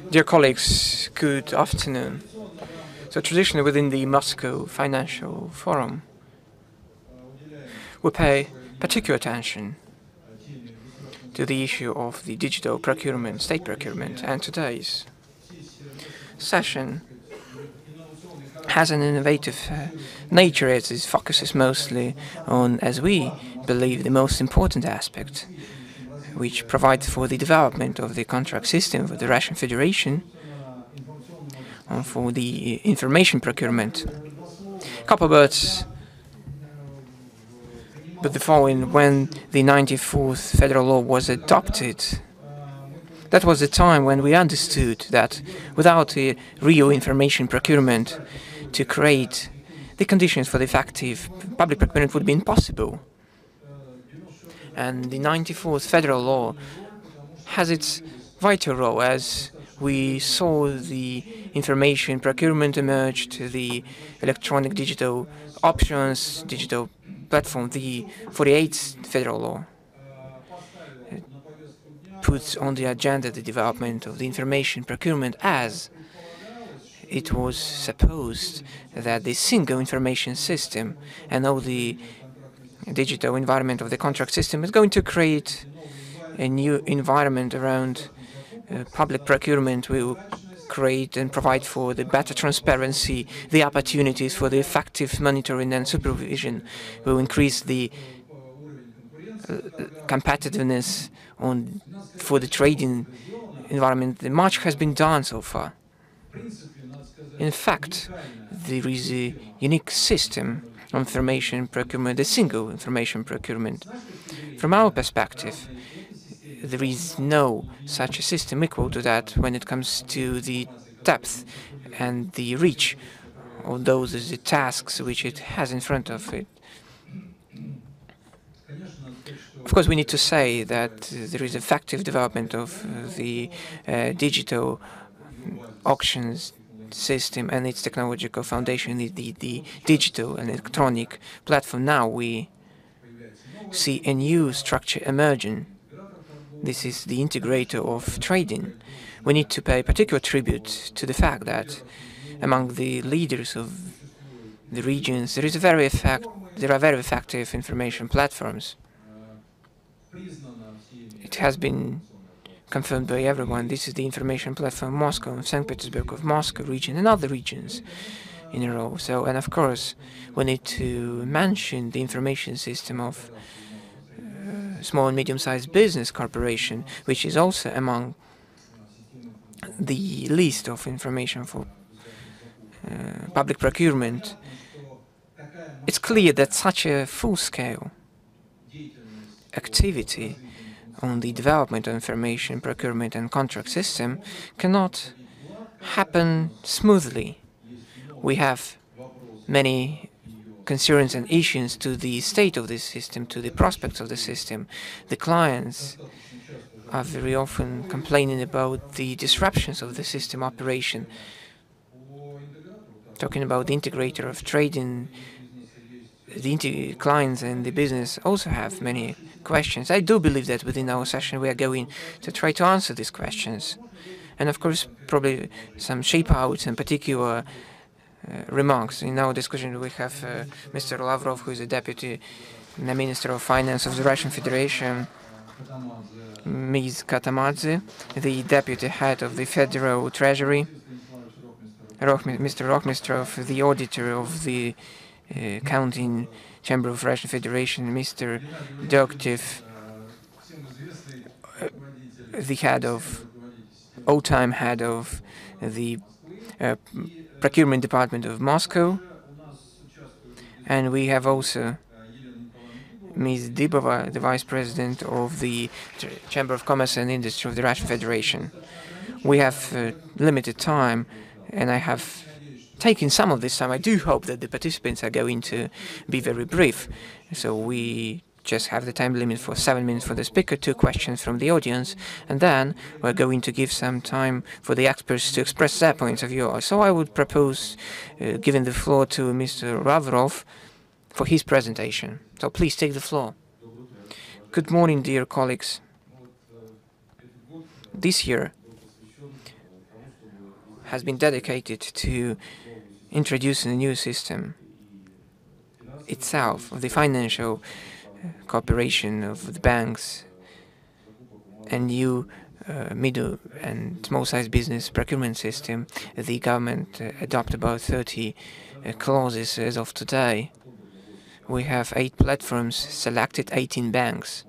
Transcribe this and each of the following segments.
Dear colleagues, good afternoon. So traditionally within the Moscow Financial Forum, we pay particular attention to the issue of the digital procurement, state procurement, and today's session has an innovative nature as it focuses mostly on, as we believe, the most important aspect, which provides for the development of the contract system for the Russian Federation and for the information procurement. A couple of words but the following: when the 94th federal law was adopted, that was the time when we understood that without a real information procurement to create the conditions for the effective public procurement would be impossible. And the 94th federal law has its vital role as we saw the information procurement emerge to the electronic digital options, digital platform. The 48th federal law puts on the agenda the development of the information procurement as it was supposed that the single information system and all the digital environment of the contract system is going to create a new environment around public procurement. We will create and provide for the better transparency, the opportunities for the effective monitoring and supervision. We will increase the competitiveness for the trading environment. Much has been done so far. In fact, there is a unique system of information procurement, a single information procurement. From our perspective, there is no such a system equal to that when it comes to the depth and the reach of those the tasks which it has in front of it. Of course, we need to say that there is effective development of the digital auctions system and its technological foundation, the digital and electronic platform. Now we see a new structure emerging. This is the integrator of trading. We need to pay particular tribute to the fact that among the leaders of the regions there are very effective information platforms. It has been confirmed by everyone. This is the information platform Moscow, St. Petersburg, of Moscow region and other regions in a row. So, and of course, we need to mention the information system of small and medium-sized business corporation, which is also among the list of information for public procurement. It's clear that such a full-scale activity on the development of information procurement and contract system cannot happen smoothly. We have many concerns and issues to the state of this system, to the prospects of the system. The clients are very often complaining about the disruptions of the system operation. Talking about the integrator of trading, the clients and the business also have many questions. I do believe that within our session we are going to try to answer these questions. And of course, probably some shape-outs and particular remarks. In our discussion we have Mr. Lavrov, who is the Deputy Minister of Finance of the Russian Federation, Ms. Katamadze, the Deputy Head of the Federal Treasury, Mr. Rochmistrov, the Auditor of the Accounting Chamber of Russian Federation, Mr. Doktev, the head of all-time head of the Procurement Department of Moscow, and we have also Ms. Dibova, the Vice President of the Chamber of Commerce and Industry of the Russian Federation. We have limited time, and I have taken some of this time. I do hope that the participants are going to be very brief, so we just have the time limit for 7 minutes for the speaker, 2 questions from the audience, and then we're going to give some time for the experts to express their points of view. So I would propose giving the floor to Mr. Lavrov for his presentation. So please take the floor. Good morning, dear colleagues. This year has been dedicated to introducing a new system itself, of the financial cooperation of the banks and new middle and small-sized business procurement system. The government adopted about 30 clauses as of today. We have 8 platforms, selected 18 banks.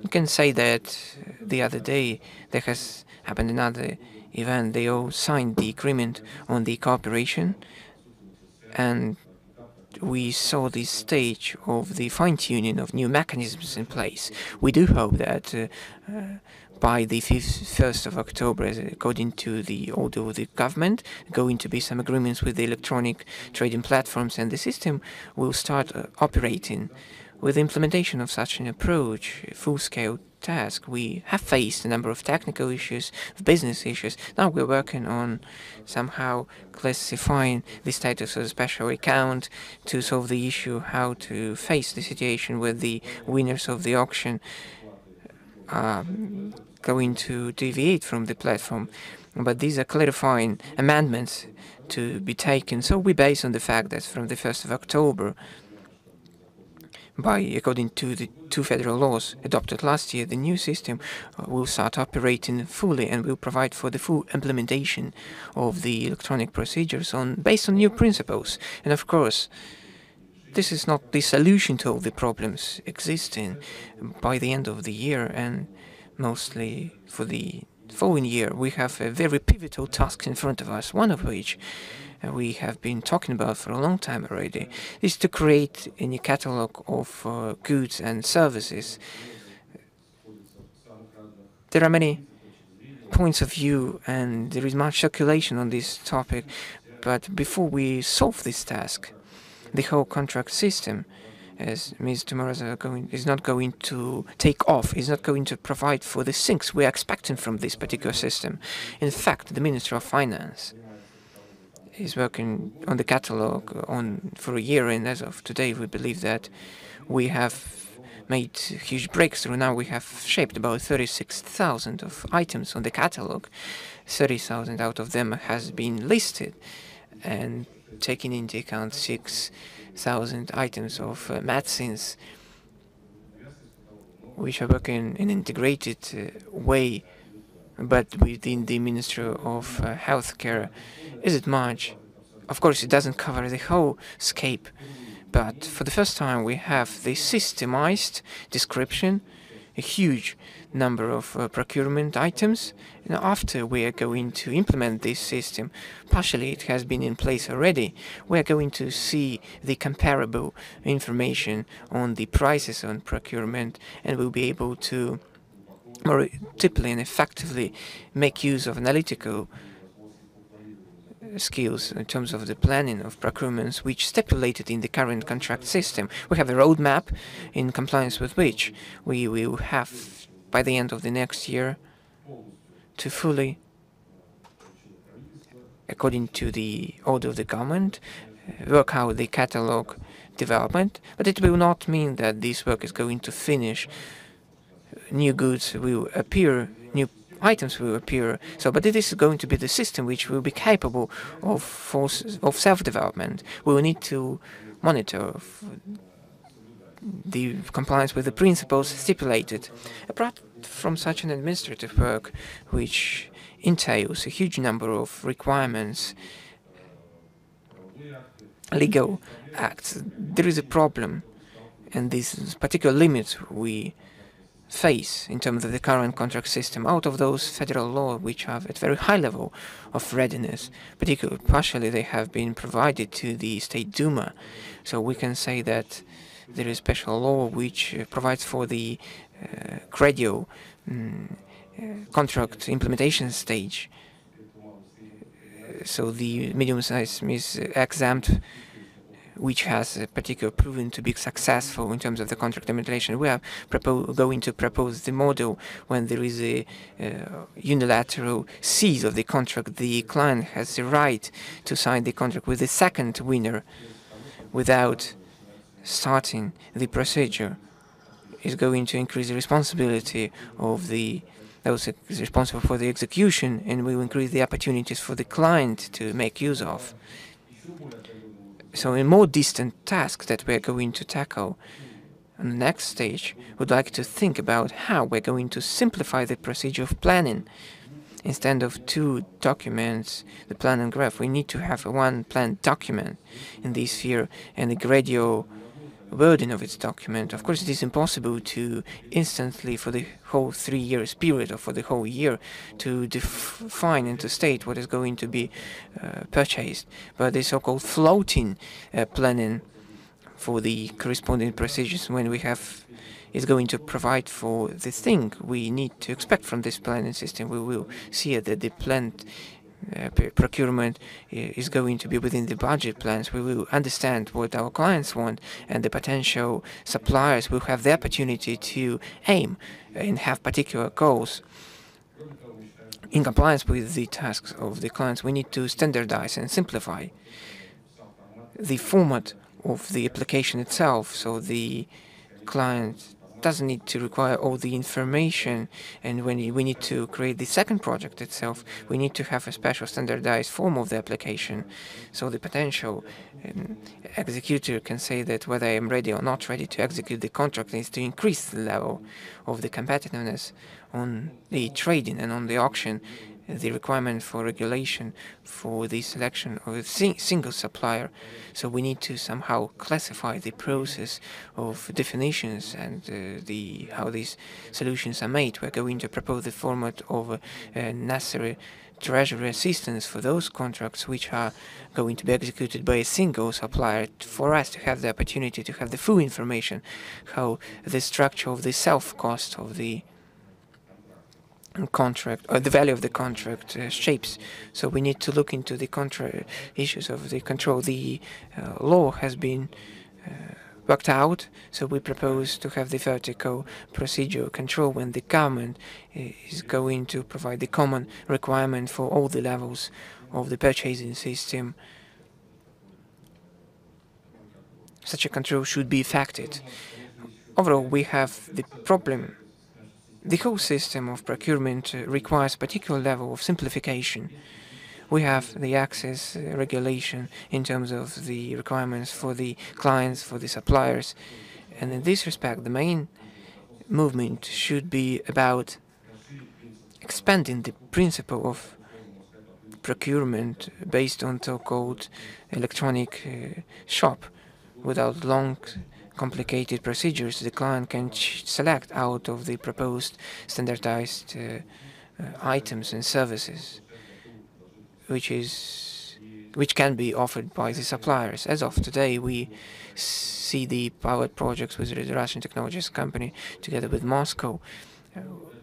You can say that the other day there has happened another event. They all signed the agreement on the cooperation, and we saw this stage of the fine-tuning of new mechanisms in place. We do hope that by the 1st of October, according to the order of the government, going to be some agreements with the electronic trading platforms, and the system will start operating. With the implementation of such an approach, a full-scale task, we have faced a number of technical issues, business issues. Now we're working on somehow classifying the status of a special account to solve the issue how to face the situation where the winners of the auction are going to deviate from the platform. But these are clarifying amendments to be taken. So we base on the fact that from the 1st of October, according to the 2 federal laws adopted last year, the new system will start operating fully and will provide for the full implementation of the electronic procedures based on new principles. And of course, this is not the solution to all the problems existing. By the end of the year, and mostly for the following year, we have a very pivotal task in front of us, one of which we have been talking about for a long time already, is to create a new catalog of goods and services. There are many points of view and there is much circulation on this topic, but before we solve this task, the whole contract system, as Ms. Tomorrow is not going to take off, is not going to provide for the things we are expecting from this particular system. In fact, the Minister of Finance is working on the catalog for a year, and as of today we believe that we have made huge breakthrough. Now we have shaped about 36,000 of items on the catalog. 30,000 out of them has been listed, and taking into account 6,000 items of medicines, which are working in an integrated way, but within the Ministry of Healthcare. Is it much? Of course, it doesn't cover the whole scope, but for the first time we have the systemized description, a huge number of procurement items, and after we are going to implement this system, partially it has been in place already, we are going to see the comparable information on the prices on procurement, and we'll be able to more deeply and effectively make use of analytical skills in terms of the planning of procurements, which stipulated in the current contract system. We have a roadmap in compliance with which we will have, by the end of the next year, to fully, according to the order of the government, work out the catalog development. But it will not mean that this work is going to finish. New goods will appear, new items will appear. But it is going to be the system which will be capable of self-development. We will need to monitor the compliance with the principles stipulated. Apart from such an administrative work, which entails a huge number of requirements, legal acts, there is a problem, and these particular limits we face in terms of the current contract system out of those federal laws which have at very high level of readiness, partially they have been provided to the State Duma. So we can say that there is special law which provides for the gradual contract implementation stage. So the medium-sized is exempt, which has particularly proven to be successful in terms of the contract implementation. We are going to propose the model when there is a unilateral seize of the contract. The client has the right to sign the contract with the second winner without starting the procedure. Is going to increase the responsibility of the those responsible for the execution, and we will increase the opportunities for the client to make use of. So a more distant task that we're going to tackle on the next stage, we'd like to think about how we're going to simplify the procedure of planning. Instead of two documents, the plan and graph, we need to have one plan document in this sphere and the gradual wording of its document. Of course, it is impossible to instantly, for the whole 3 years period or for the whole year, to define and to state what is going to be purchased. But the so-called floating planning for the corresponding procedures, when we have is going to provide for the thing we need to expect from this planning system, we will see that the planned procurement is going to be within the budget plans. We will understand what our clients want, and the potential suppliers will have the opportunity to aim and have particular goals. In compliance with the tasks of the clients, we need to standardize and simplify the format of the application itself, so the client doesn't need to require all the information, and when we need to create the second project itself, we need to have a special standardized form of the application, so the potential executor can say that whether I am ready or not ready to execute the contract needs to increase the level of the competitiveness on the trading and on the auction. The requirement for regulation for the selection of a single supplier. So we need to somehow classify the process of definitions and how these solutions are made. We're going to propose the format of necessary treasury assistance for those contracts which are going to be executed by a single supplier, for us to have the opportunity to have the full information, how the structure of the self-cost of the contract, or the value of the contract shapes. So we need to look into the issues of the control. The law has been worked out, so we propose to have the vertical procedure control when the government is going to provide the common requirement for all the levels of the purchasing system. Such a control should be effected. Overall, we have the problem. The whole system of procurement requires a particular level of simplification. We have the access regulation in terms of the requirements for the clients, for the suppliers, and in this respect, the main movement should be about expanding the principle of procurement based on so-called electronic shop. Without long complicated procedures, the client can select out of the proposed standardized items and services, which can be offered by the suppliers. As of today, we see the pilot projects with the Russian technologies company together with Moscow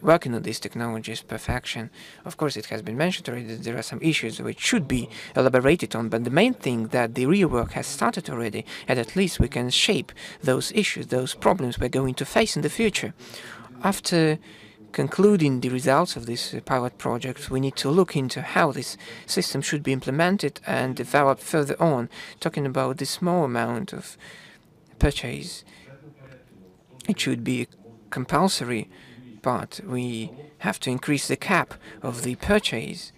working on these technologies perfection. Of course, it has been mentioned already that there are some issues which should be elaborated on, but the main thing that the real work has started already, and at least we can shape those issues, those problems we're going to face in the future. After concluding the results of this pilot project, we need to look into how this system should be implemented and developed further on, talking about the small amount of purchase. It should be compulsory, but we have to increase the cap of the purchase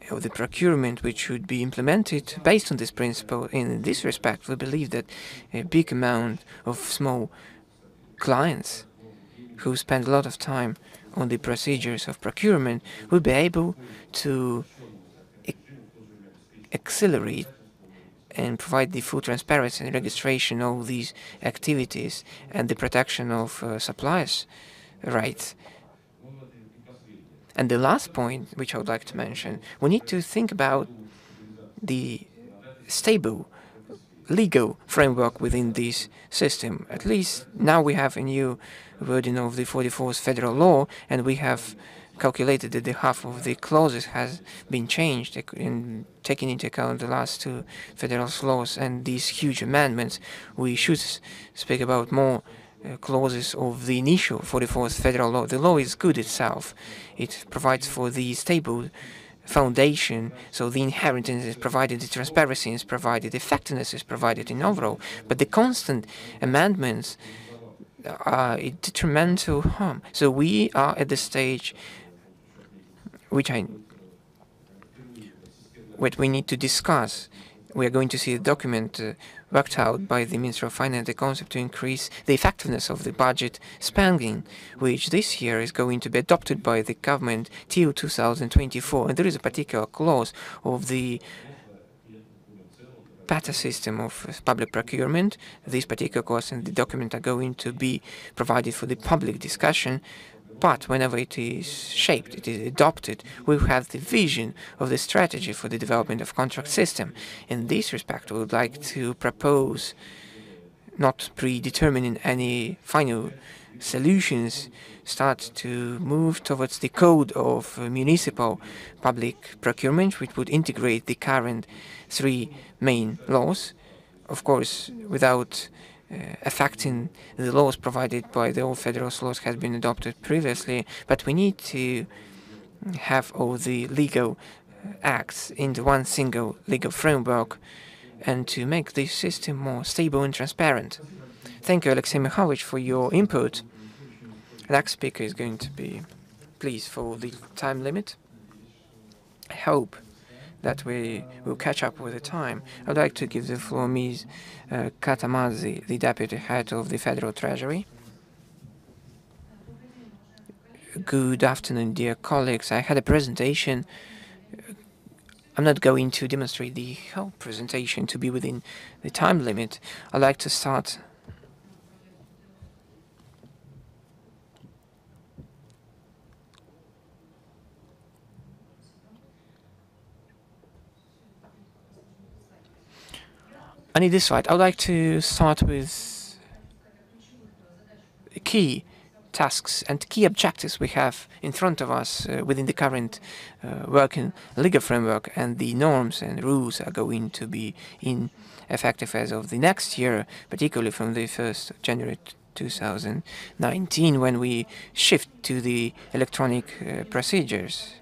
of the procurement, which should be implemented based on this principle. In this respect, we believe that a big amount of small clients who spend a lot of time on the procedures of procurement will be able to accelerate and provide the full transparency and registration of all these activities and the protection of suppliers' rights. And the last point, which I would like to mention, we need to think about the stable legal framework within this system. At least now we have a new wording of the 44th federal law, and we have calculated that the half of the clauses has been changed in taking into account the last two federal laws and these huge amendments. We should speak about more clauses of the initial 44th federal law. The law is good itself. It provides for the stable foundation, so the inheritance is provided, the transparency is provided, effectiveness is provided in overall. But the constant amendments a detrimental harm. So we are at the stage what we need to discuss. We are going to see a document worked out by the Minister of Finance, the concept to increase the effectiveness of the budget spending, which this year is going to be adopted by the government till 2024. And there is a particular clause of the better system of public procurement. These particular clauses in the document are going to be provided for the public discussion. But whenever it is shaped, it is adopted, we have the vision of the strategy for the development of contract system. In this respect, we would like to propose, not predetermining any final solutions, start to move towards the code of municipal public procurement, which would integrate the current three main laws, of course, without affecting the laws provided by the old federal laws has been adopted previously, but we need to have all the legal acts into one single legal framework and to make this system more stable and transparent. Thank you, Alexei Mikhailovich, for your input. The next speaker is going to be, please, for the time limit. I hope that we will catch up with the time. I'd like to give the floor Ms. Katamazzi, the Deputy Head of the Federal Treasury. Good afternoon, dear colleagues. I had a presentation. I'm not going to demonstrate the whole presentation to be within the time limit. I'd like to start I need this slide. I would like to start with key tasks and key objectives we have in front of us within the current working legal framework, and the norms and rules are going to be in effective as of the next year, particularly from the 1st of January 2019, when we shift to the electronic procedures.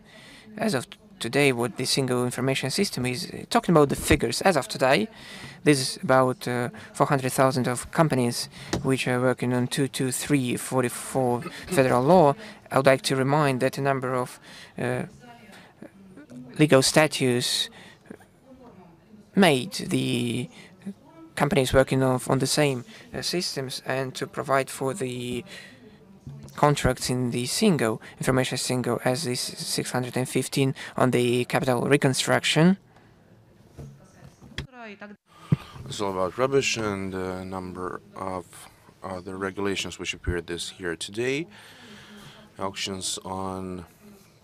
As of today, what the single information system is, talking about the figures, as of today, this is about 400,000 of companies which are working on 22344 federal law. I would like to remind that a number of legal statutes made the companies working on the same systems, and to provide for the contracts in the single information single, as is 615 on the capital reconstruction. It's all about rubbish and a number of other regulations which appeared this year. Today, auctions on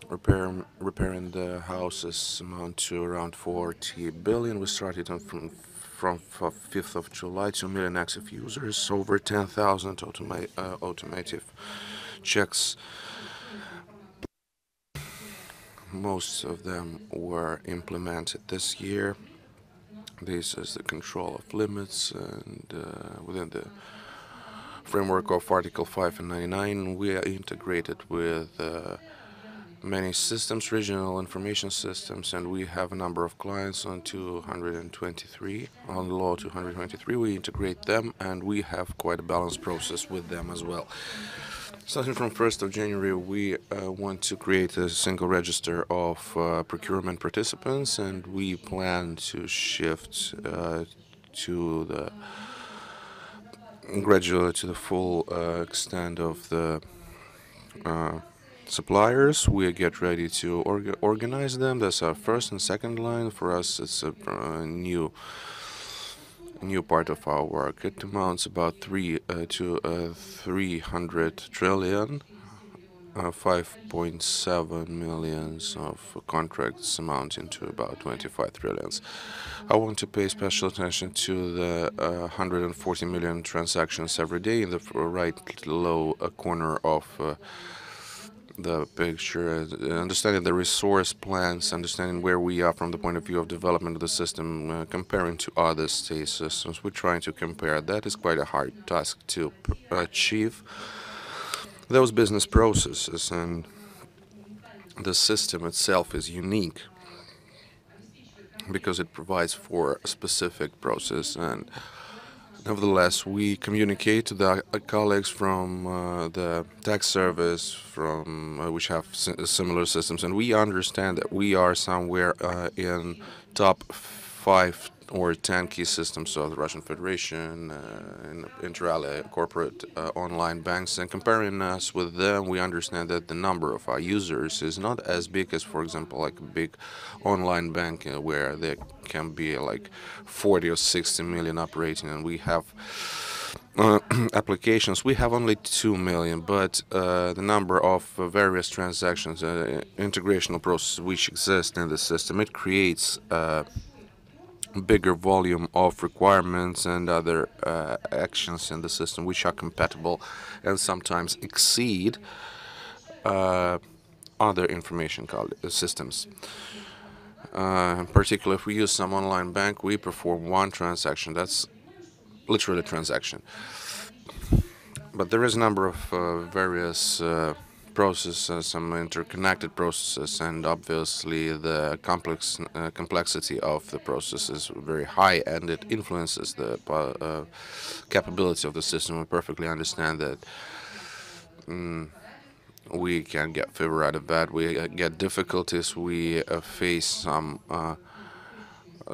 repairing the houses amount to around 40 billion. We started from 5th of July, 2 million active users, over 10,000 automated checks. Most of them were implemented this year. This is the control of limits, and within the framework of Article 5 and 99, we are integrated with many systems, regional information systems, and we have a number of clients on 223, on law 223. We integrate them, and we have quite a balanced process with them as well. Starting from 1st of January, we want to create a single register of procurement participants, and we plan to shift gradually to the full extent of the suppliers. We get ready to organize them. That's our first and second line. For us, it's a new part of our work. It amounts about 300 trillion, 5.7 millions of contracts amounting to about 25 trillions. I want to pay special attention to the 140 million transactions every day in the right low corner of the picture, understanding the resource plans, understanding where we are from the point of view of development of the system, comparing to other state systems. We're trying to compare. That is quite a hard task to achieve those business processes, and the system itself is unique because it provides for a specific process, and Nevertheless, we communicate to the colleagues from the tax service, from which have similar systems, and we understand that we are somewhere in top 5 or 10 key systems of the Russian Federation, inter alia corporate online banks. And comparing us with them, we understand that the number of our users is not as big as, for example, like a big online bank where there can be like 40 or 60 million operating, and we have applications. We have only 2 million, but the number of various transactions, integrational processes which exist in the system, it creates bigger volume of requirements and other actions in the system which are compatible and sometimes exceed other information systems. In particular, if we use some online bank, we perform one transaction. That's literally a transaction. But there is a number of various processes, some interconnected processes, and obviously the complexity of the process is very high, and it influences the capability of the system. We perfectly understand that we can get fever out of bed, we get difficulties, we face some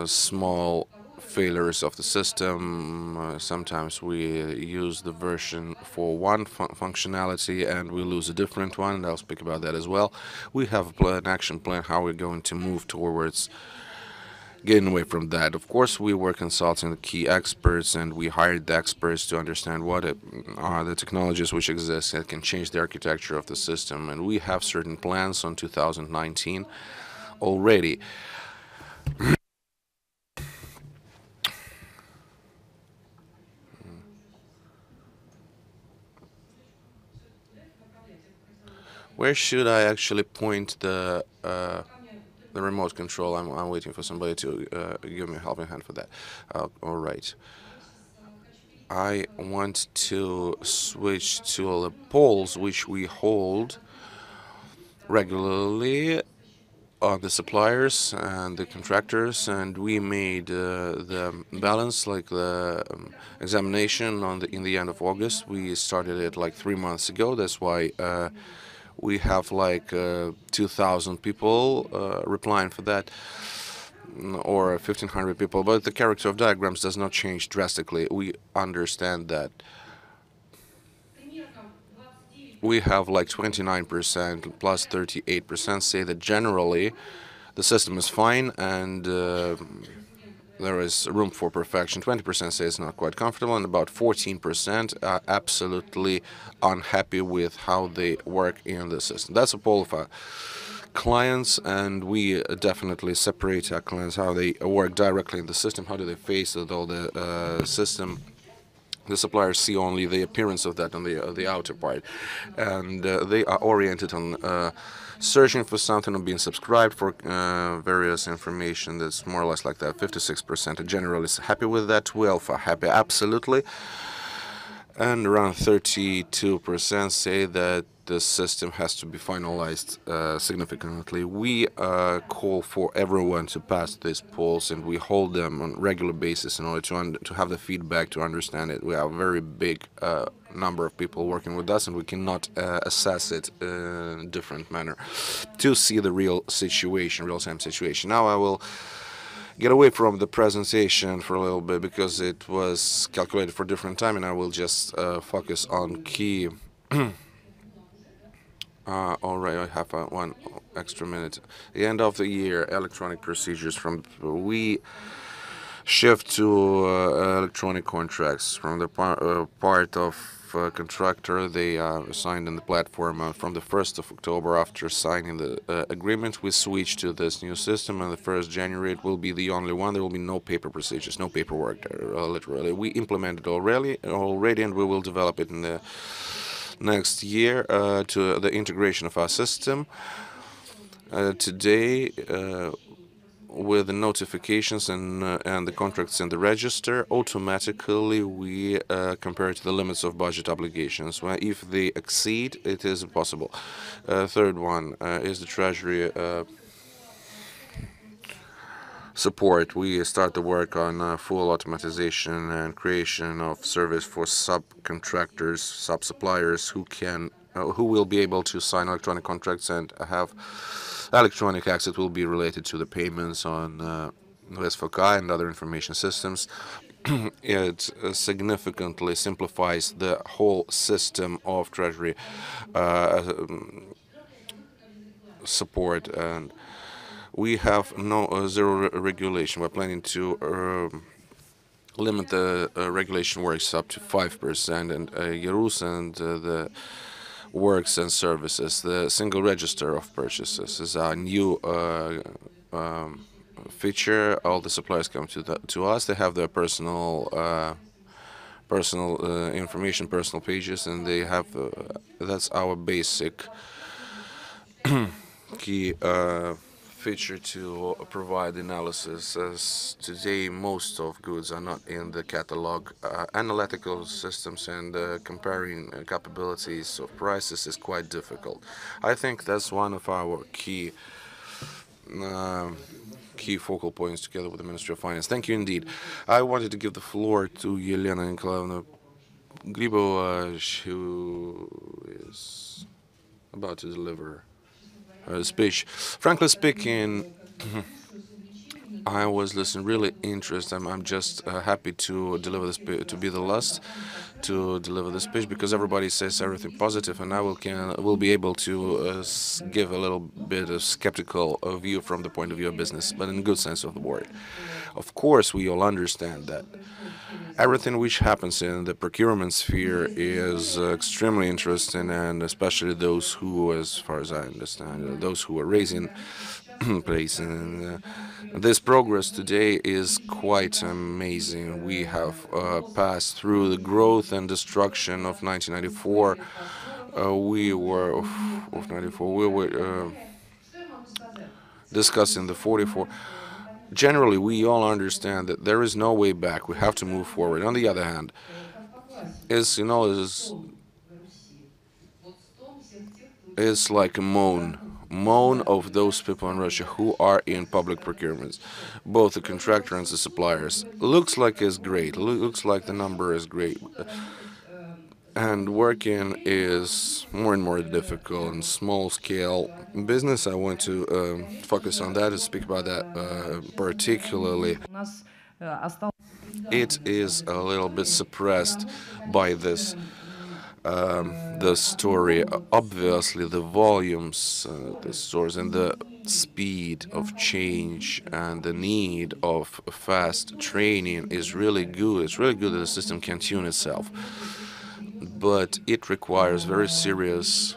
small failures of the system. Sometimes we use the version for one functionality and we lose a different one, and I'll speak about that as well. We have an action plan how we're going to move towards getting away from that. Of course, we were consulting the key experts, and we hired the experts to understand what are the technologies which exist that can change the architecture of the system, and we have certain plans on 2019 already. Where should I actually point the remote control? I'm waiting for somebody to give me a helping hand for that. All right. I want to switch to the polls which we hold regularly on the suppliers and the contractors, and we made the balance, like the examination in the end of August. We started it like 3 months ago. That's why we have like 2,000 people replying for that, or 1,500 people. But the character of diagrams does not change drastically. We understand that we have like 29% plus 38% say that generally the system is fine and there is room for perfection. 20% say it's not quite comfortable, and about 14% are absolutely unhappy with how they work in the system. That's a poll of our clients, and we definitely separate our clients, how they work directly in the system, how do they face it, all the system. The suppliers see only the appearance of that on the outer part, and they are oriented on searching for something or being subscribed for various information. That's more or less like that. 56% are generally happy with that. 12 are happy absolutely, and around 32% say that the system has to be finalized significantly. We call for everyone to pass these polls, and we hold them on a regular basis in order to have the feedback, to understand it. We have a very big number of people working with us, and we cannot assess it in a different manner to see the real situation, real-time situation. Now I will get away from the presentation for a little bit because it was calculated for a different time, and I will just focus on key. All right, I have one extra minute. The end of the year, electronic procedures we shift to electronic contracts from the part of contractor. They are signed in the platform from the 1st of October. After signing the agreement, we switch to this new system, and the 1st January it will be the only one. There will be no paper procedures, no paperwork. Literally, we implemented already, and we will develop it in the next year to the integration of our system. Today, with the notifications and the contracts in the register, automatically we compare to the limits of budget obligations. Well, if they exceed, it is impossible. Third one is the Treasury support. We start the work on full automatization and creation of service for subcontractors, sub-suppliers who will be able to sign electronic contracts and have electronic access will be related to the payments on SFK and other information systems. It significantly simplifies the whole system of treasury support, and we have no zero regulation. We're planning to limit the regulation works up to 5%, and Yerus and the works and services. The single register of purchases is a new feature. All the suppliers come to us. They have their personal information, personal pages, and they have that's our basic key feature to provide analysis. As today, most of goods are not in the catalog. Analytical systems and comparing capabilities of prices is quite difficult. I think that's one of our key focal points together with the Ministry of Finance. Thank you indeed. I wanted to give the floor to Yelena Nikolaevna Gribova, who is about to deliver her speech. Frankly speaking, I was listening really interested. I'm just happy to deliver this, to be the last to deliver the speech because everybody says everything positive, and I will be able to give a little bit of skeptical view from the point of view of business, but in a good sense of the word. Of course, we all understand that everything which happens in the procurement sphere is extremely interesting, and especially those who, as far as I understand, those who are raising place. And this progress today is quite amazing. We have passed through the growth and destruction of 1994. We were of 94. We were discussing the 44. Generally, we all understand that there is no way back. We have to move forward. On the other hand, is like a moan of those people in Russia who are in public procurements, both the contractor and the suppliers. Looks like it's great. Looks like the number is great. And working is more and more difficult in small scale business. I want to focus on that and speak about that particularly. It is a little bit suppressed by this the story. Obviously, the volumes, the stores, and the speed of change and the need of fast training is really good. It's really good that the system can tune itself, but it requires very serious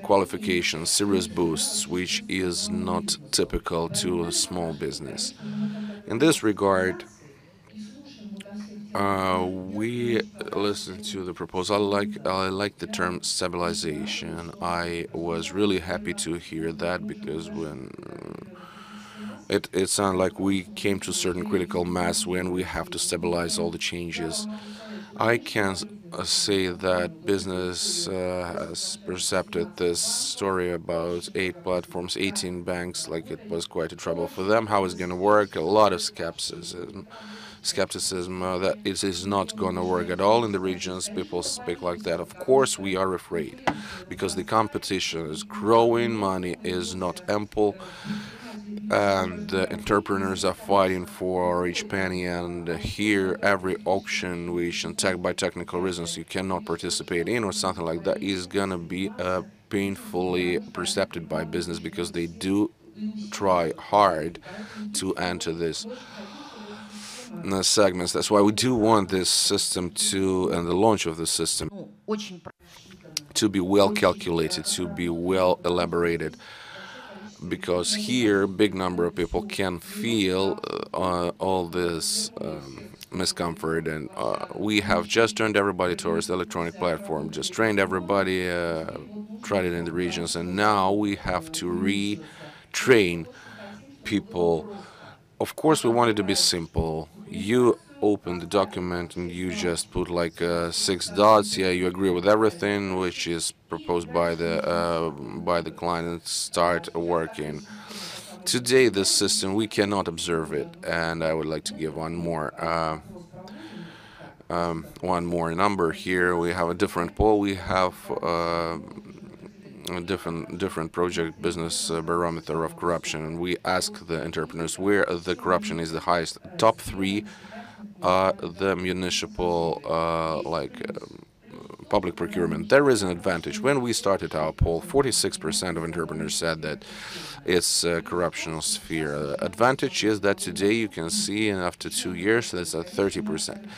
qualifications, serious boosts, which is not typical to a small business. In this regard, we listened to the proposal. I like the term stabilization. I was really happy to hear that because when it sounded like we came to a certain critical mass when we have to stabilize all the changes. I can say that business has perceived this story about 8 platforms, 18 banks, like it was quite a trouble for them. How it's going to work? A lot of skepticism that it is not going to work at all in the regions. People speak like that. Of course, we are afraid because the competition is growing, money is not ample, and the entrepreneurs are fighting for each penny. And here, every auction which, by technical reasons, you cannot participate in or something like that is going to be painfully perceived by business because they do try hard to enter this segments. That's why we do want this system and the launch of the system to be well calculated, to be well elaborated, because here big number of people can feel all this miscomfort, and we have just turned everybody towards the electronic platform, just trained everybody, tried it in the regions, and now we have to retrain people. Of course, we want it to be simple. You open the document and you just put like 6 dots. Yeah, you agree with everything which is proposed by the client and start working. Today, this system, we cannot observe it, and I would like to give one more number here. We have a different poll. We have a different project business barometer of corruption, and we ask the entrepreneurs where the corruption is the highest. Top three are the municipal public procurement. There is an advantage. When we started our poll, 46% of entrepreneurs said that it's a corruptional sphere. The advantage is that today you can see, and after 2 years, that's at 30%.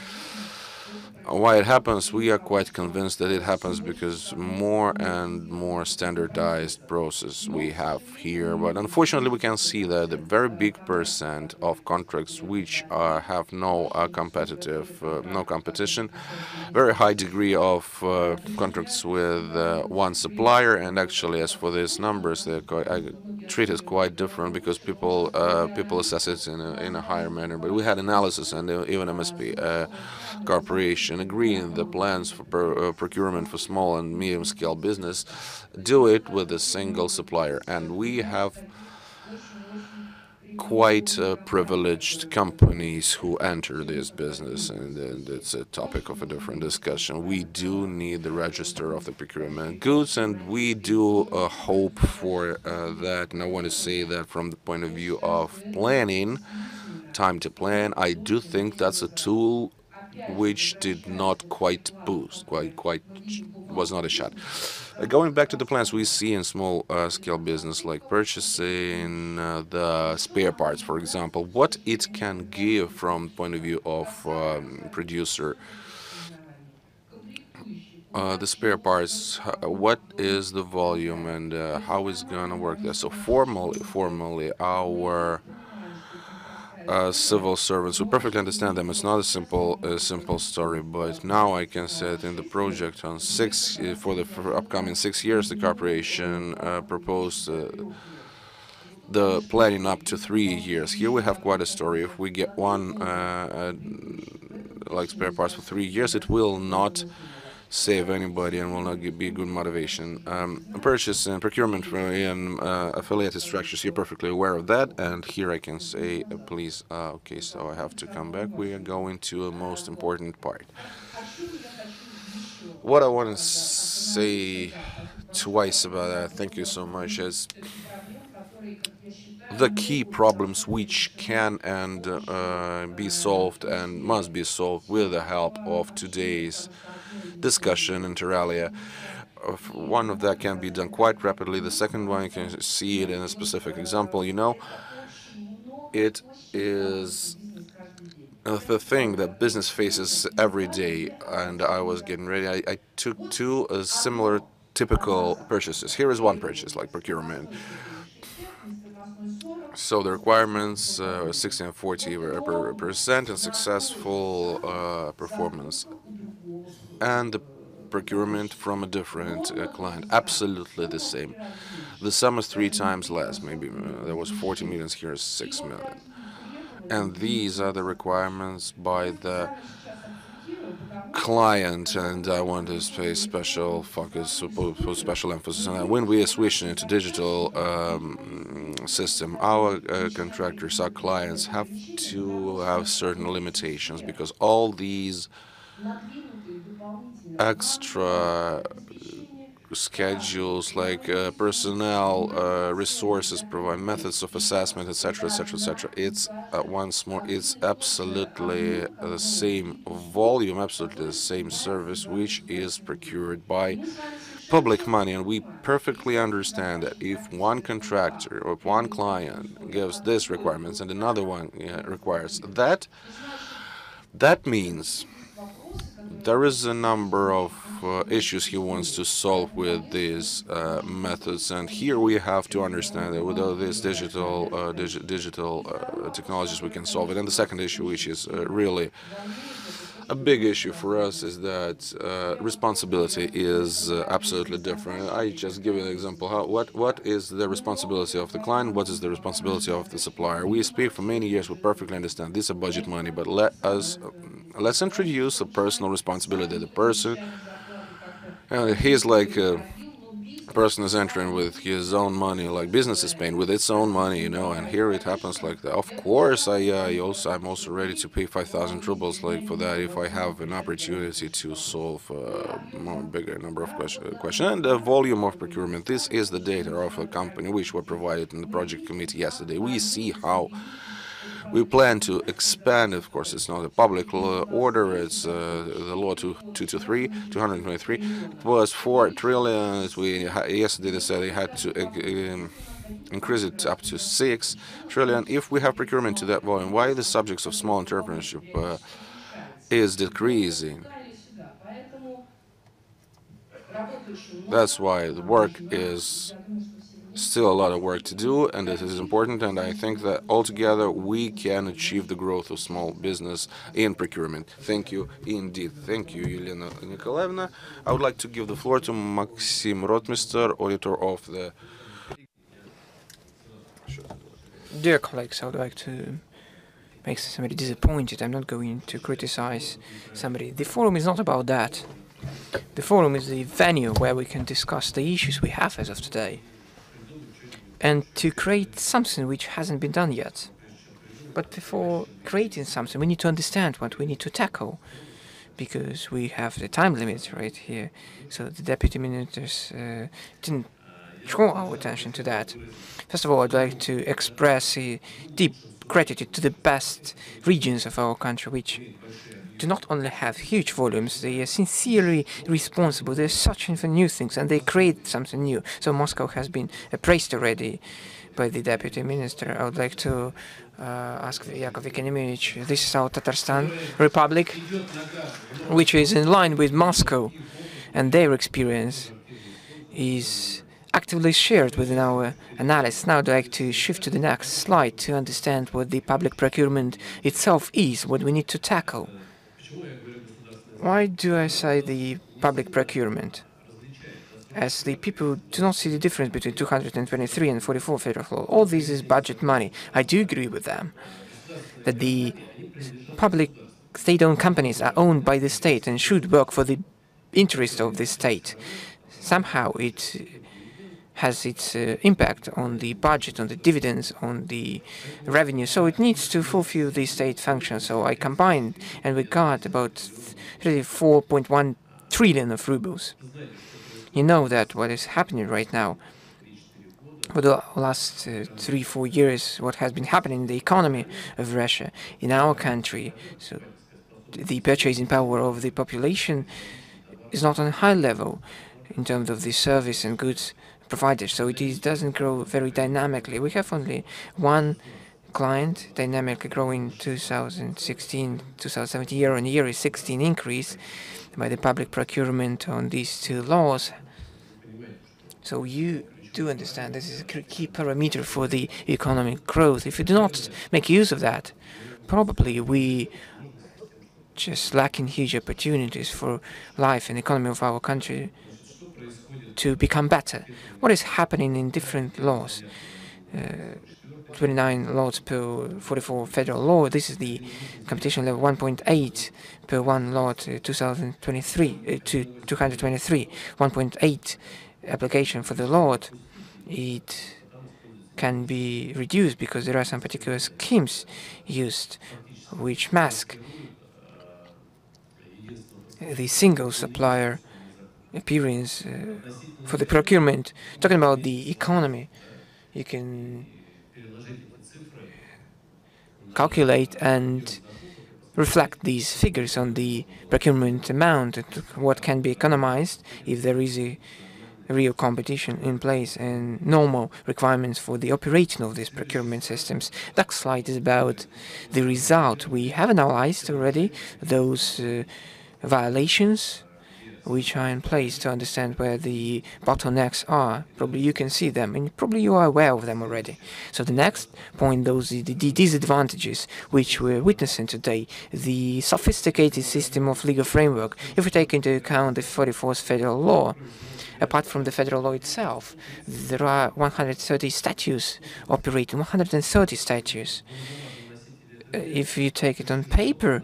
Why it happens, we are quite convinced that it happens because more and more standardized process we have here. But unfortunately, we can see that the very big percent of contracts which have no competition, very high degree of contracts with one supplier. And actually, as for these numbers, I treat it quite different because people assess it in a higher manner. But we had analysis, and even MSP corporation agreeing the plans for procurement for small and medium scale business do it with a single supplier, and we have quite privileged companies who enter this business, and it's a topic of a different discussion. We do need the register of the procurement goods, and we do hope for that. And I want to say that from the point of view of planning, time to plan, I do think that's a tool which did not quite boost, quite was not a shot. Going back to the plans we see in small scale business like purchasing the spare parts, for example, what it can give from the point of view of producer. The spare parts, what is the volume, and how is going to work there? So formally, our civil servants. We perfectly understand them. It's not a simple story. But now I can say that in the project on for the upcoming 6 years, the corporation proposed the planning up to 3 years. Here we have quite a story. If we get one like spare parts for 3 years, it will not save anybody and will not be good motivation. Purchase and procurement in affiliated structures, you're perfectly aware of that. And here I can say, please, okay, so I have to come back. We are going to a most important part. What I want to say twice about that, thank you so much, is the key problems which can and be solved and must be solved with the help of today's discussion inter alia. One of that can be done quite rapidly. The second one, you can see it in a specific example. It is the thing that business faces every day. And I was getting ready. I took two similar typical purchases. Here is one purchase, like procurement. So the requirements 60 and 40% and successful performance, and the procurement from a different client, absolutely the same. The sum is 3 times less. Maybe there was 40 million, here is 6 million. And these are the requirements by the client, and I want to pay special focus, put special emphasis on that. When we are switching into digital system, our contractors, our clients have to have certain limitations because all these extra schedules like personnel, resources, provide methods of assessment, etc., etc., etc. It's once more, it's absolutely the same volume, absolutely the same service, which is procured by public money, and we perfectly understand that if one contractor or if one client gives this requirements and another one requires that, that means there is a number of issues he wants to solve with these methods, and here we have to understand that with all these digital technologies we can solve it. And the second issue, which is really a big issue for us, is that responsibility is absolutely different. I just give you an example. What is the responsibility of the client? What is the responsibility of the supplier? We speak for many years. We perfectly understand these are budget money, but let's introduce a personal responsibility. The person, he's like person is entering with his own money, like business is paying with its own money, and here it happens like that. Of course, I'm also ready to pay 5,000 rubles like for that if I have an opportunity to solve a more bigger number of questions. And the volume of procurement. This is the data of the company which were provided in the project committee yesterday. We see how we plan to expand. Of course, it's not a public order. It's the law 223. It was 4 trillion. Yesterday they said they had to increase it up to 6 trillion. If we have procurement to that volume, why the subjects of small entrepreneurship is decreasing? That's why the work is still a lot of work to do, and it is important, and I think that altogether we can achieve the growth of small business in procurement. Thank you indeed. Thank you, Elena Nikolaevna. I would like to give the floor to Maxim Rotmister, auditor of the... Dear colleagues, I would like to make somebody disappointed. I'm not going to criticize somebody. The forum is not about that. The forum is the venue where we can discuss the issues we have as of today, and to create something which hasn't been done yet. But before creating something, we need to understand what we need to tackle, because we have the time limit right here. So the deputy ministers didn't draw our attention to that. First of all, I'd like to express a deep gratitude to the best regions of our country, which do not only have huge volumes, they are sincerely responsible. They're searching for new things and they create something new. So Moscow has been praised already by the deputy minister. I would like to ask Yakov Economevich, this is our Tatarstan Republic, which is in line with Moscow, and their experience is actively shared within our analysis. Now I'd like to shift to the next slide to understand what the public procurement itself is, what we need to tackle. Why do I say the public procurement? As the people do not see the difference between 223 and 44 federal law. All this is budget money. I do agree with them that the public state-owned companies are owned by the state and should work for the interest of the state. Somehow it has its impact on the budget, on the dividends, on the revenue. So it needs to fulfill the state function. So I combined and we got about 34.1 trillion of rubles. You know that what is happening right now for the last 3-4 years, what has been happening in the economy of Russia, in our country. So the purchasing power of the population is not on a high level in terms of the service and goods providers. So it doesn't grow very dynamically. We have only one client dynamically growing 2016, 2017 year on year is 16 increase by the public procurement on these two laws. So you do understand this is a key parameter for the economic growth. If you do not make use of that, probably we just lacking huge opportunities for life and economy of our country to become better. What is happening in different laws? 29 laws per 44 federal law. This is the competition level 1.8 per one law to 2023 to 223. 1.8 application for the law. It can be reduced because there are some particular schemes used which mask the single supplier appearance for the procurement. Talking about the economy, you can calculate and reflect these figures on the procurement amount, what can be economized if there is a real competition in place and normal requirements for the operation of these procurement systems. Next slide is about the result. We have analyzed already those violations which are in place to understand where the bottlenecks are. Probably you can see them, and probably you are aware of them already. So the next point, those are the disadvantages which we're witnessing today. The sophisticated system of legal framework, if we take into account the 44th federal law, apart from the federal law itself, there are 130 statutes operating, 130 statutes. If you take it on paper,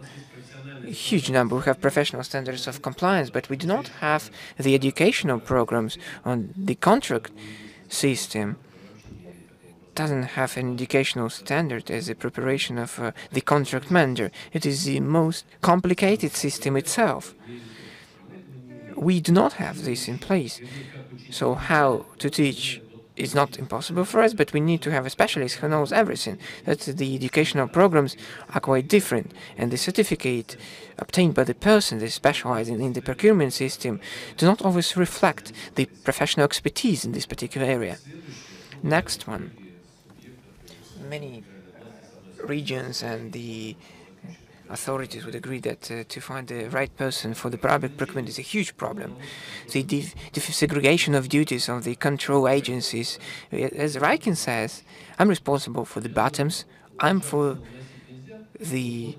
a huge number. We have professional standards of compliance, but we do not have the educational programs on the contract system. Doesn't have an educational standard as a preparation of the contract manager. It is the most complicated system itself. We do not have this in place. So how to teach is not impossible for us, but we need to have a specialist who knows everything. That the educational programs are quite different, and the certificate obtained by the person that is specializing in the procurement system do not always reflect the professional expertise in this particular area. Next one. Many regions and the authorities would agree that to find the right person for the public procurement is a huge problem. The segregation of duties of the control agencies, as Raikin says, I'm responsible for the bottoms, I'm for the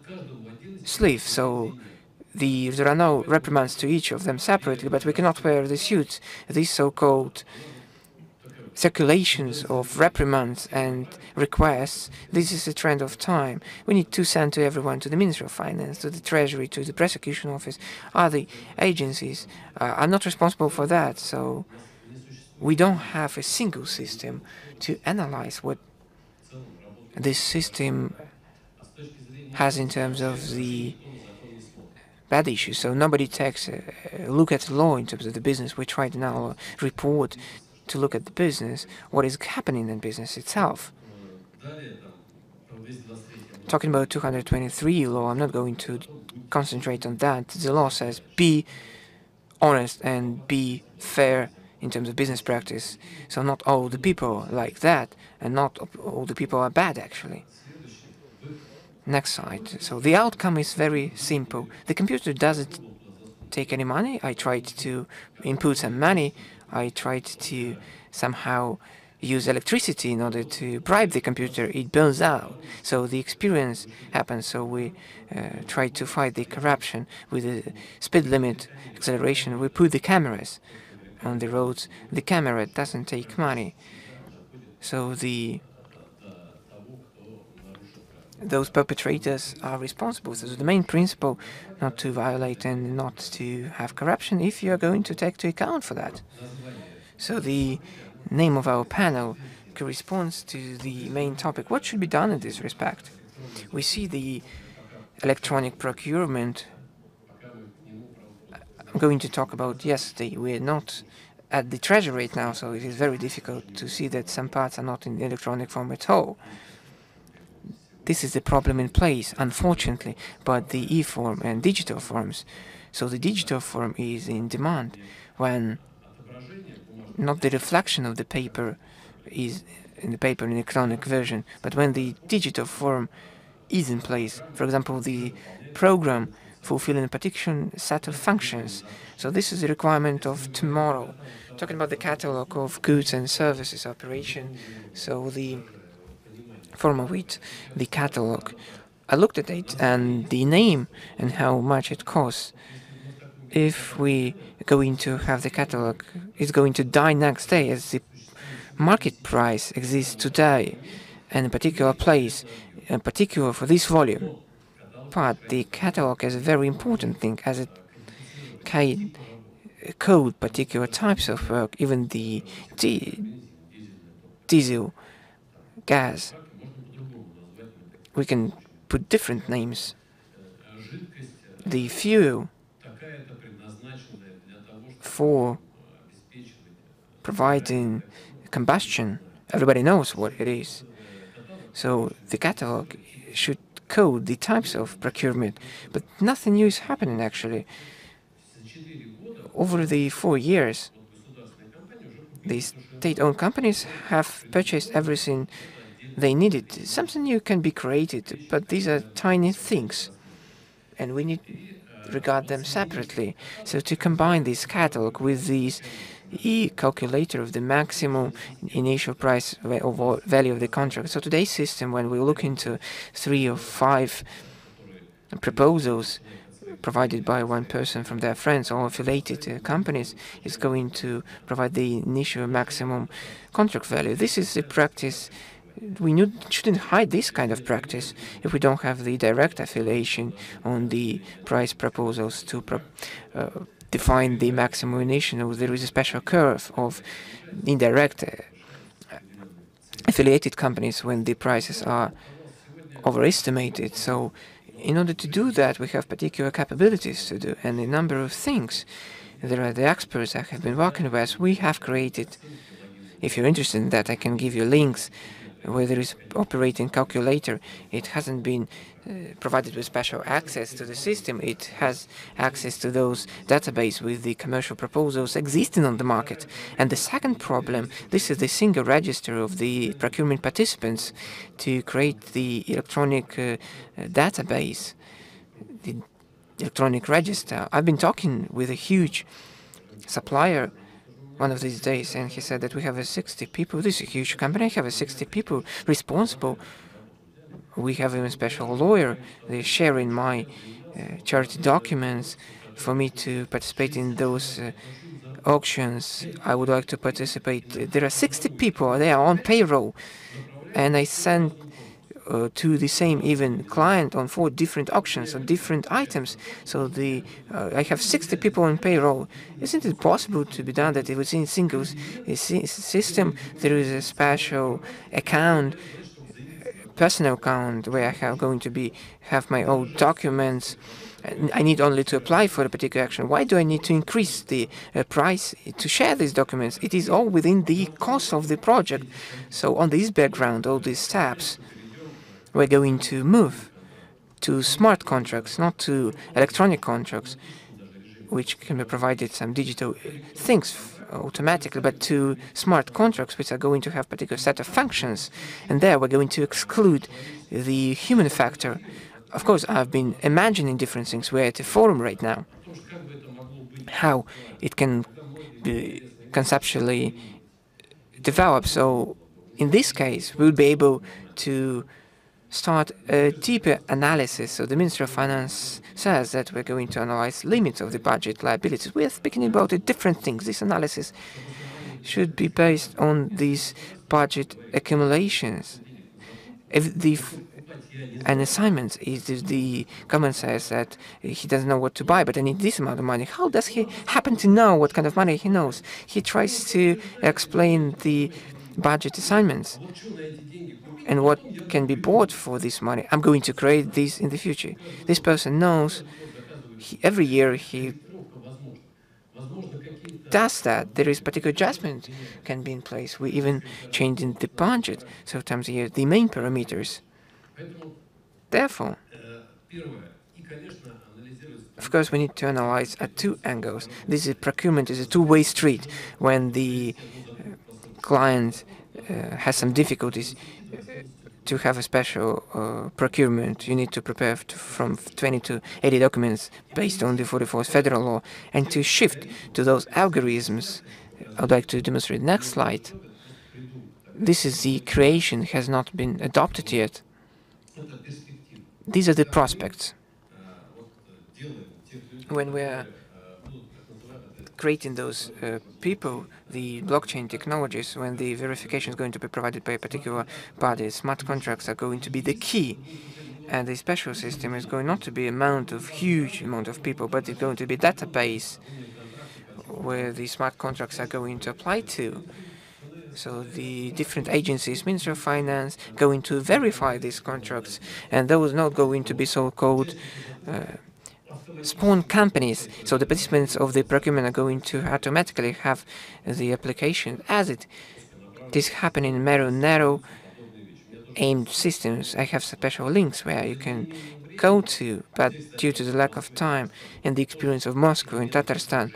sleeve, so there are no reprimands to each of them separately, but we cannot wear the suits. These so-called circulations of reprimands and requests, this is a trend of time. We need to send to everyone, to the Ministry of Finance, to the Treasury, to the Prosecution Office. Other agencies are not responsible for that, so we don't have a single system to analyze what this system has in terms of the bad issues. So nobody takes a look at the law in terms of the business. We try to now report to look at the business, what is happening in business itself. Talking about 223 law, I'm not going to concentrate on that. The law says be honest and be fair in terms of business practice. So not all the people like that, and not all the people are bad, actually. Next slide. So the outcome is very simple. The computer doesn't take any money. I tried to input some money. I tried to somehow use electricity in order to bribe the computer. It burns out. So the experience happens. So we try to fight the corruption with the speed limit acceleration. We put the cameras on the roads. The camera doesn't take money. So those perpetrators are responsible. So the main principle, not to violate and not to have corruption, if you are going to take into account for that. So the name of our panel corresponds to the main topic. What should be done in this respect? We see the electronic procurement. I'm going to talk about yesterday. We're not at the treasury right now, so it is very difficult to see that some parts are not in electronic form at all. This is the problem in place, unfortunately, but the e-form and digital forms. So the digital form is in demand when not the reflection of the paper is in the paper in electronic version, but when the digital form is in place. For example, the program fulfilling a particular set of functions. So this is the requirement of tomorrow. Talking about the catalog of goods and services operation. So the form of it, the catalog. I looked at it and the name and how much it costs. If we are going to have the catalog, it's going to die next day as the market price exists today in a particular place, in particular for this volume. But the catalog is a very important thing as it can code particular types of work, even the diesel, gas. We can put different names. The fuel for providing combustion, everybody knows what it is. So the catalog should code the types of procurement, but nothing new is happening actually. Over the 4 years, the state-owned companies have purchased everything they needed. Something new can be created, but these are tiny things, and we need to regard them separately. So to combine this catalog with this e-calculator of the maximum initial price or value of the contract. So today's system, when we look into 3 or 5 proposals provided by one person from their friends or affiliated companies, is going to provide the initial maximum contract value. This is a practice we shouldn't hide this kind of practice if we don't have the direct affiliation on the price proposals to define the maximum emission, or there is a special curve of indirect affiliated companies when the prices are overestimated. So in order to do that, we have particular capabilities to do, and a number of things. There are the experts I have been working with. We have created, if you're interested in that, I can give you links where there is operating calculator. It hasn't been provided with special access to the system. It has access to those database with the commercial proposals existing on the market. And the second problem, this is the single register of the procurement participants to create the electronic database, the electronic register. I've been talking with a huge supplier one of these days, and he said that we have 60 people. This is a huge company. I have 60 people responsible. We have even a special lawyer. They're sharing my charity documents for me to participate in those auctions. I would like to participate. There are 60 people. They are on payroll, and I sent to the same even client on 4 different auctions on different items. So I have 60 people on payroll. Isn't it possible to be done that within a single system there is a special account, personal account, where I have going to have my own documents? I need only to apply for a particular action. Why do I need to increase the price to share these documents? It is all within the cost of the project. So on this background, all these steps, we're going to move to smart contracts, not to electronic contracts, which can be provided some digital things automatically, but to smart contracts, which are going to have particular set of functions. And there we're going to exclude the human factor. Of course, I've been imagining different things. We're at a forum right now. How it can be conceptually develop. So in this case, we'll be able to start a deeper analysis. So the Ministry of Finance says that we're going to analyze limits of the budget liabilities. We are speaking about different things. This analysis should be based on these budget accumulations. If an assignment is the government says that he doesn't know what to buy, but I need this amount of money. How does he happen to know what kind of money he knows? He tries to explain the budget assignments and what can be bought for this money. I'm going to create this in the future. This person knows every year he does that. There is particular adjustment can be in place. We even change in the budget sometimes a year, the main parameters. Therefore, of course, we need to analyze at 2 angles. This is procurement is a two-way street. When the client has some difficulties to have a special procurement, you need to prepare from 20 to 80 documents based on the 44th federal law, and to shift to those algorithms. I'd like to demonstrate next slide. This is the creation, has not been adopted yet. These are the prospects. When we're creating those people, the blockchain technologies, when the verification is going to be provided by a particular body, smart contracts are going to be the key. And the special system is going not to be huge amount of people, but it's going to be a database where the smart contracts are going to apply to. So the different agencies, Ministry of Finance, going to verify these contracts, and those not going to be so-called spawn companies. So the participants of the procurement are going to automatically have the application as it is happening in narrow aimed systems. I have special links where you can go to, but due to the lack of time and the experience of Moscow and Tatarstan,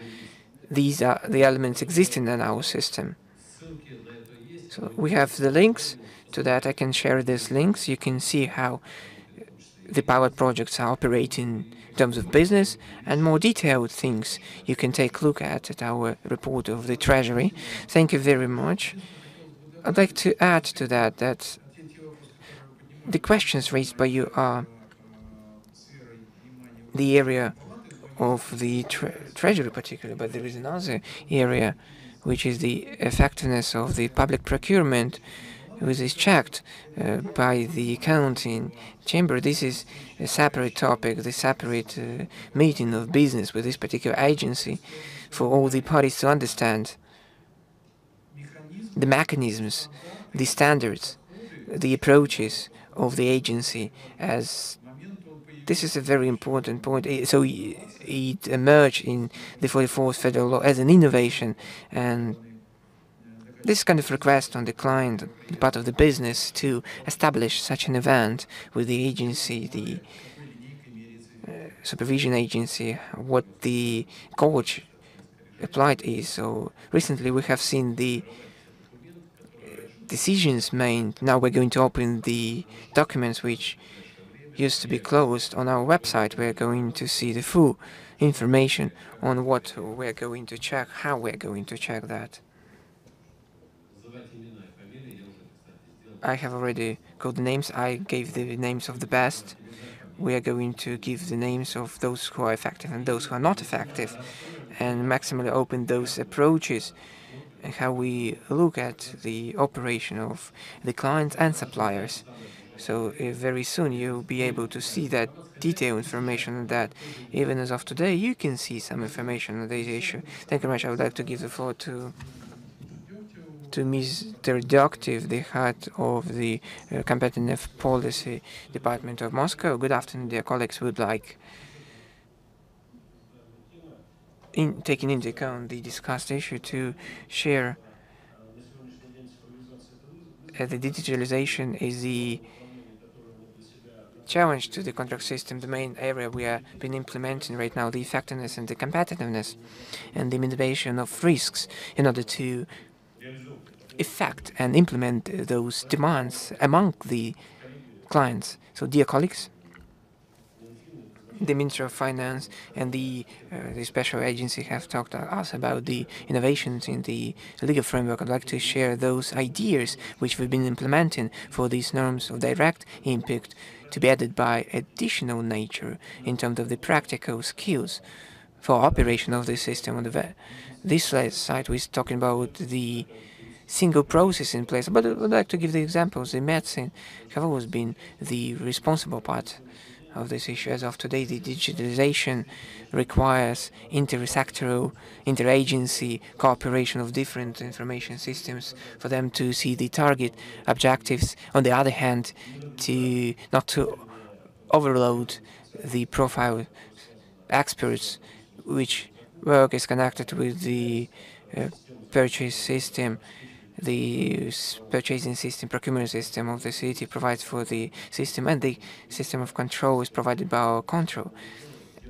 these are the elements existing in our system. So we have the links to that. I can share these links. You can see how the pilot projects are operating in terms of business, and more detailed things you can take a look at our report of the Treasury. Thank you very much. I'd like to add to that that the questions raised by you are the area of the Treasury particularly, but there is another area which is the effectiveness of the public procurement which is checked by the accounting chamber. This is a separate topic, the separate meeting of business with this particular agency for all the parties to understand the mechanisms, the standards, the approaches of the agency, as this is a very important point. So it emerged in the 44th federal law as an innovation, and this kind of request on the client, the part of the business, to establish such an event with the agency, the supervision agency, what the coach applied is. So recently we have seen the decisions made. Now we're going to open the documents which used to be closed on our website. We're going to see the full information on what we're going to check, how we're going to check that. I have already called the names. I gave the names of the best. We are going to give the names of those who are effective and those who are not effective, and maximally open those approaches and how we look at the operation of the clients and suppliers. So very soon you'll be able to see that detailed information on that. Even as of today, you can see some information on this issue. Thank you very much. I would like to give the floor to Mr. Doktiv, the head of the Competitive Policy Department of Moscow. Good afternoon, dear colleagues. We would like, taking into account the discussed issue, to share the digitalization is the challenge to the contract system, the main area we have been implementing right now, the effectiveness and the competitiveness and the minimization of risks in order to effect and implement those demands among the clients. So, dear colleagues, the Minister of Finance and the special agency have talked to us about the innovations in the legal framework. I'd like to share those ideas which we've been implementing for these norms of direct impact to be added by additional nature in terms of the practical skills for operation of the system. On this side, we're talking about the single process in place, but I would like to give the examples. The medicine have always been the responsible part of this issue. As of today, the digitalization requires intersectoral, interagency cooperation of different information systems for them to see the target objectives. On the other hand, to not to overload the profile experts, which work is connected with the purchase system. The purchasing system, procurement system of the city provides for the system, and the system of control is provided by our control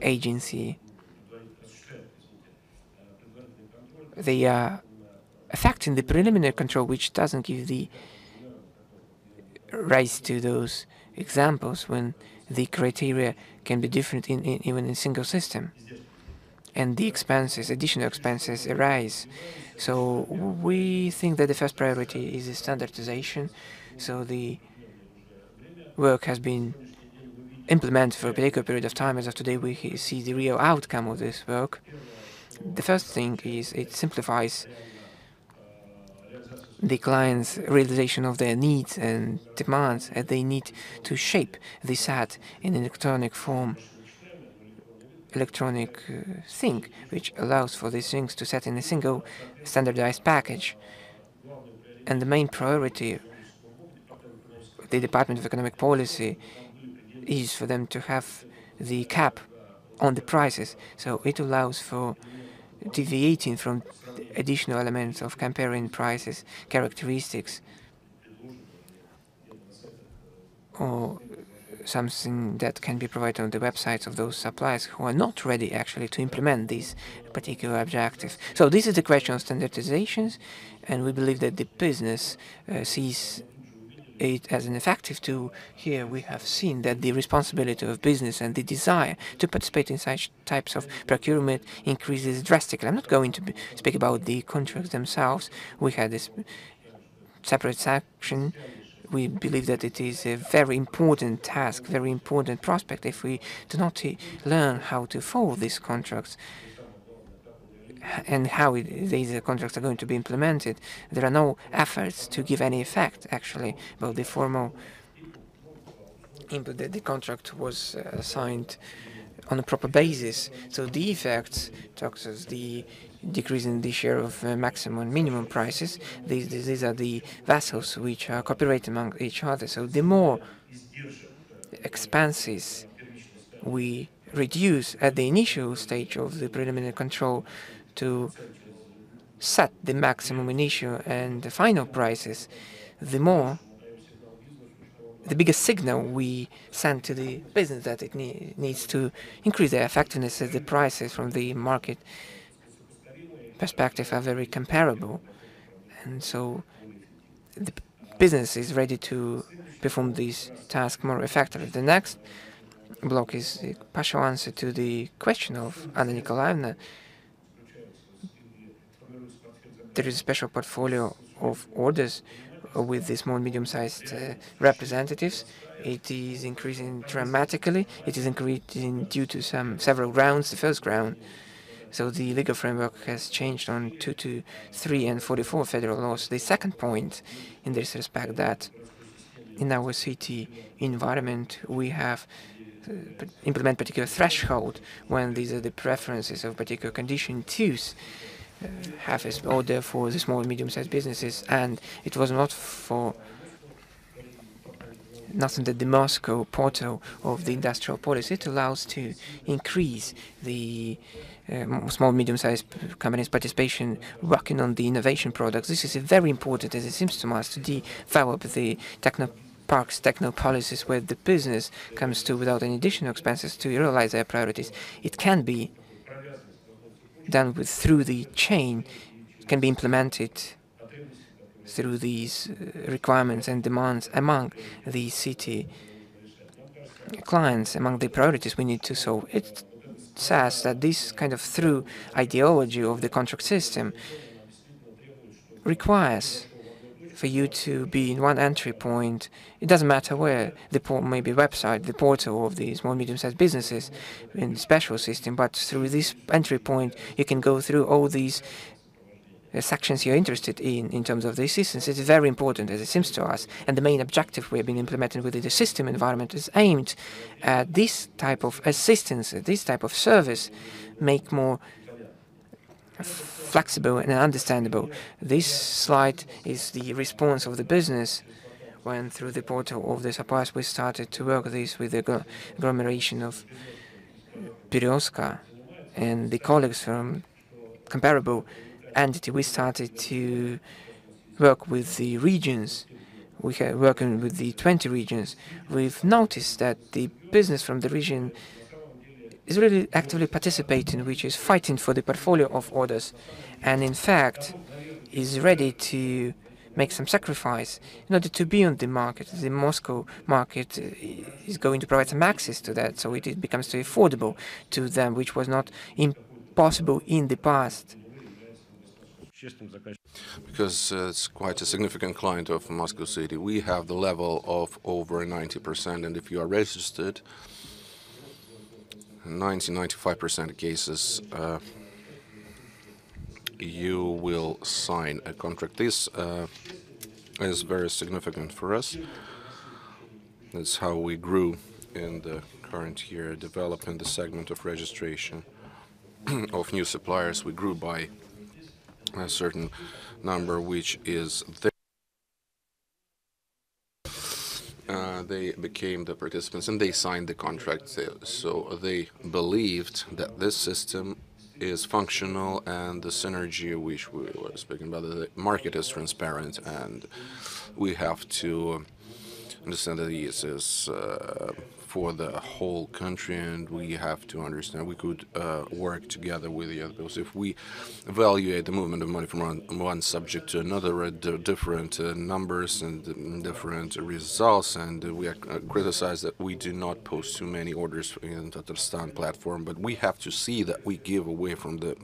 agency. They are affecting the preliminary control, which doesn't give the rise to those examples when the criteria can be different even in single system, and the expenses, additional expenses, arise. So we think that the first priority is the standardization. So the work has been implemented for a particular period of time. As of today, we see the real outcome of this work. The first thing is it simplifies the client's realization of their needs and demands, and they need to shape the SAT in an electronic form, electronic thing, which allows for these things to set in a single standardized package. And the main priority, the Department of Economic Policy, is for them to have the cap on the prices. So it allows for deviating from additional elements of comparing prices, characteristics, or something that can be provided on the websites of those suppliers who are not ready actually to implement these particular objectives. So this is the question of standardizations, and we believe that the business sees it as an effective tool. Here we have seen that the responsibility of business and the desire to participate in such types of procurement increases drastically. I'm not going to speak about the contracts themselves. We had this separate section. We believe that it is a very important task, very important prospect if we do not learn how to follow these contracts. and how these contracts are going to be implemented. There are no efforts to give any effect, actually. Well, the formal input that the contract was signed on a proper basis. So the effects, talks as the decrease in the share of maximum and minimum prices. These are the vessels which are copyrighted among each other. So the more expenses we reduce at the initial stage of the preliminary control to set the maximum initial and the final prices, the bigger signal we send to the business that it needs to increase their effectiveness as the prices from the market perspective are very comparable. And so the business is ready to perform this task more effectively. The next block is a partial answer to the question of Anna Nikolaevna. There is a special portfolio of orders with the small and medium-sized representatives. It is increasing dramatically. It is increasing due to several grounds. The first ground, so the legal framework has changed on 223 and 44 federal laws. The second point in this respect, that in our city environment we have implement particular threshold when these are the preferences of particular condition twos have as order for the small and medium-sized businesses, and it was not for nothing that the Moscow portal of the industrial policy, it allows to increase the small medium-sized companies' participation working on the innovation products. This is very important, as it seems to us, to develop the technoparks, techno policies where the business comes to without any additional expenses to realize their priorities. It can be done through the chain, can be implemented through these requirements and demands among the city clients, among the priorities we need to solve. It says that this kind of through ideology of the contract system requires for you to be in one entry point. It doesn't matter where, maybe website, the portal of the small medium-sized businesses in the special system, but through this entry point you can go through all these sections you're interested in terms of the assistance. It's very important, as it seems to us, and the main objective we have been implementing within the system environment is aimed at this type of assistance, this type of service, make more flexible and understandable. This slide is the response of the business when through the portal of the suppliers we started to work this with the agglomeration of Berezka and the colleagues from comparable entity. We started to work with the regions. We are working with the 20 regions. We've noticed that the business from the region is really actively participating, which is fighting for the portfolio of orders, and in fact is ready to make some sacrifice in order to be on the market. The Moscow market is going to provide some access to that, so it becomes too affordable to them, which was not impossible in the past. Because it's quite a significant client of Moscow City. We have the level of over 90%, and if you are registered, 95% of cases, you will sign a contract. This is very significant for us. That's how we grew in the current year, developing the segment of registration of new suppliers. We grew by a certain number, which is there. They became the participants and they signed the contract. So they believed that this system is functional and the synergy which we were speaking about, the market is transparent, and we have to understand that this is for the whole country, and we have to understand we could work together with the other people. So if we evaluate the movement of money from one subject to another at different numbers and different results, and we are criticized that we do not post too many orders in the Tatarstan platform, but we have to see that we give away from the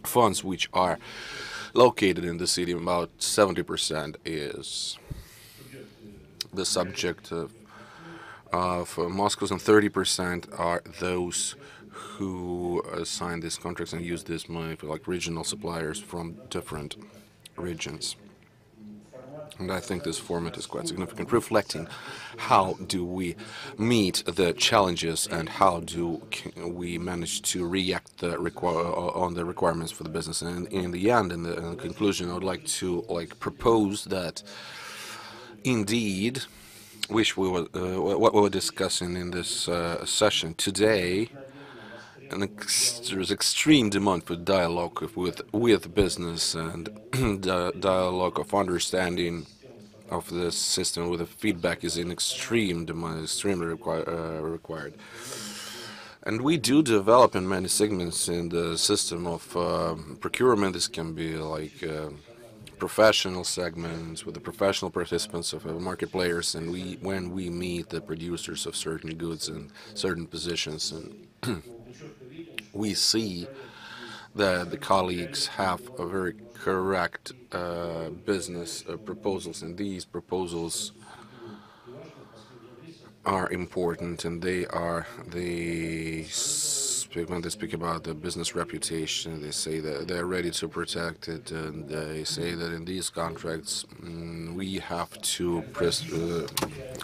funds which are located in the city. About 70% is the subject of of Moscow's, and 30% are those who sign these contracts and use this money for like regional suppliers from different regions. And I think this format is quite significant, reflecting how do we meet the challenges and how do we manage to react on the requirements for the business. And in the end, in the conclusion, I would like to propose that indeed, which what we were discussing in this session today, there's extreme demand for dialogue with business and dialogue of understanding of the system with the feedback is in extreme demand, extremely required. And we do develop in many segments in the system of procurement. This can be like professional segments with the professional participants of market players, and when we meet the producers of certain goods and certain positions, and we see that the colleagues have a very correct business proposals, and these proposals are important, and when they speak about the business reputation, they say that they're ready to protect it, and they say that in these contracts we have to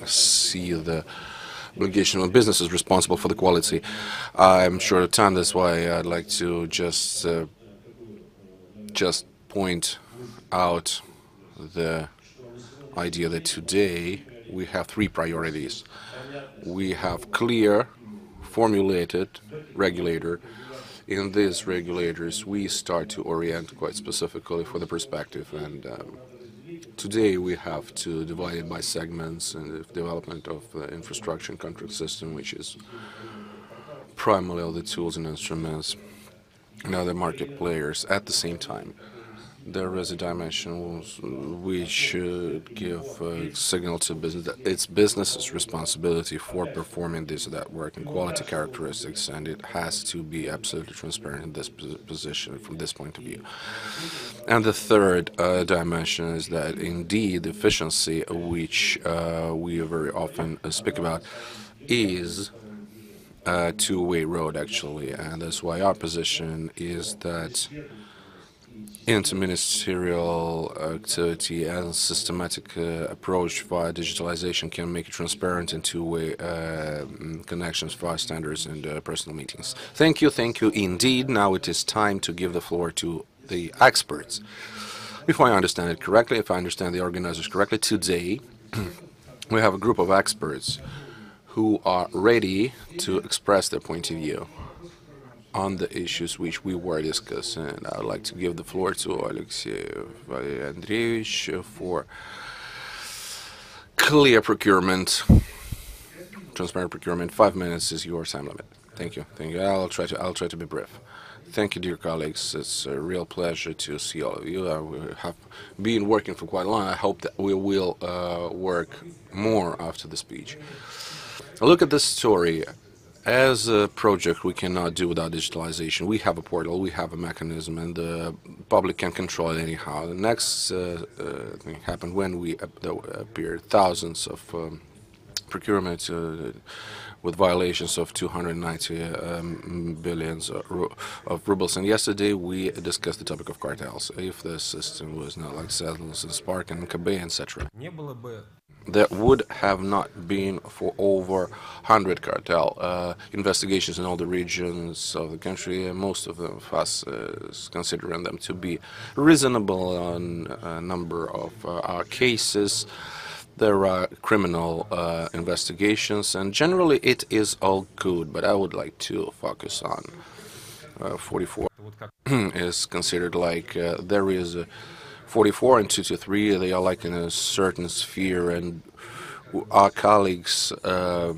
see the obligation of business is responsible for the quality. I'm short of time, that's why I'd like to just point out the idea that today we have three priorities. We have clear, formulated regulator. In these regulators, we start to orient quite specifically for the perspective, and today we have to divide it by segments and the development of the infrastructure and contract system, which is primarily all the tools and instruments and other market players. At the same time, there is a dimension we should give a signal to business that it's business's responsibility for performing this or that work and quality characteristics, and it has to be absolutely transparent in this position from this point of view. And the third dimension is that indeed efficiency, which we very often speak about, is a two-way road actually, and that's why our position is that interministerial activity and systematic approach via digitalization can make it transparent and two-way connections via standards and personal meetings. Thank you indeed. Now it is time to give the floor to the experts. If I understand it correctly, if I understand the organizers correctly, today we have a group of experts who are ready to express their point of view on the issues which we were discussing. I would like to give the floor to Alexey Andreevich for clear procurement, transparent procurement. 5 minutes is your time limit. Thank you. I'll try to be brief. Thank you, dear colleagues. It's a real pleasure to see all of you. We have been working for quite long. I hope that we will work more after the speech. Look at this story. As a project, we cannot do without digitalization. We have a portal, we have a mechanism, and the public can control it anyhow. The next thing happened when we appeared thousands of procurement with violations of 290 billions of rubles. And yesterday we discussed the topic of cartels. If the system was not like Settles and Spark and KB, etc., there would have not been for over 100 cartel investigations in all the regions of the country. Most of us considering them to be reasonable on a number of our cases. There are criminal investigations, and generally it is all good, but I would like to focus on 44 is considered like there is 44 and 223, they are like in a certain sphere, and our colleagues are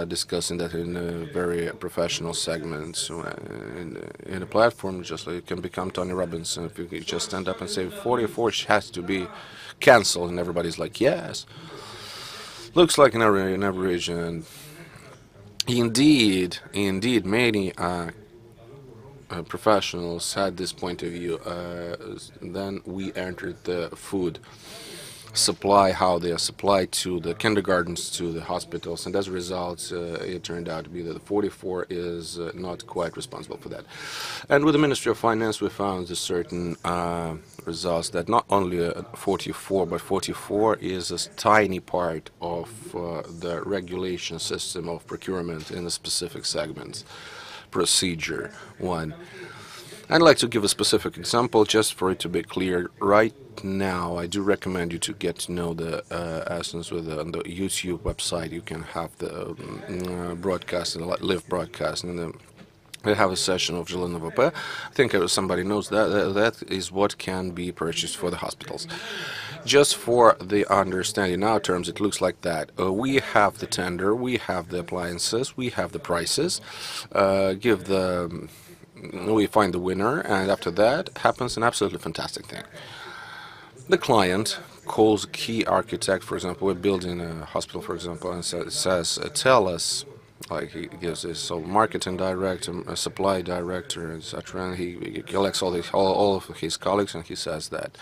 discussing that in a very professional segments. In a platform, just like you can become Tony Robbins, if you just stand up and say 44 has to be cancelled, and everybody's like, yes. Looks like in every region. Indeed, many professionals had this point of view. Then we entered the food supply, how they are supplied to the kindergartens, to the hospitals, and as a result, it turned out to be that the 44 is not quite responsible for that. And with the Ministry of Finance, we found certain results that not only 44, but 44 is a tiny part of the regulation system of procurement in a specific segment. Procedure 1. I'd like to give a specific example just for it to be clear. Right now, I do recommend you to get to know the essence on the YouTube website. You can have the broadcast, live broadcast, and we have a session of Zhelena VP. I think somebody knows that. That is what can be purchased for the hospitals. Just for the understanding, in our terms, it looks like that. We have the tender, we have the appliances, we have the prices. We find the winner, and after that happens an absolutely fantastic thing. The client calls a key architect, for example, we're building a hospital, for example, and says, tell us, like he gives this marketing director, a supply director, etc., and he collects all of his colleagues, and he says that,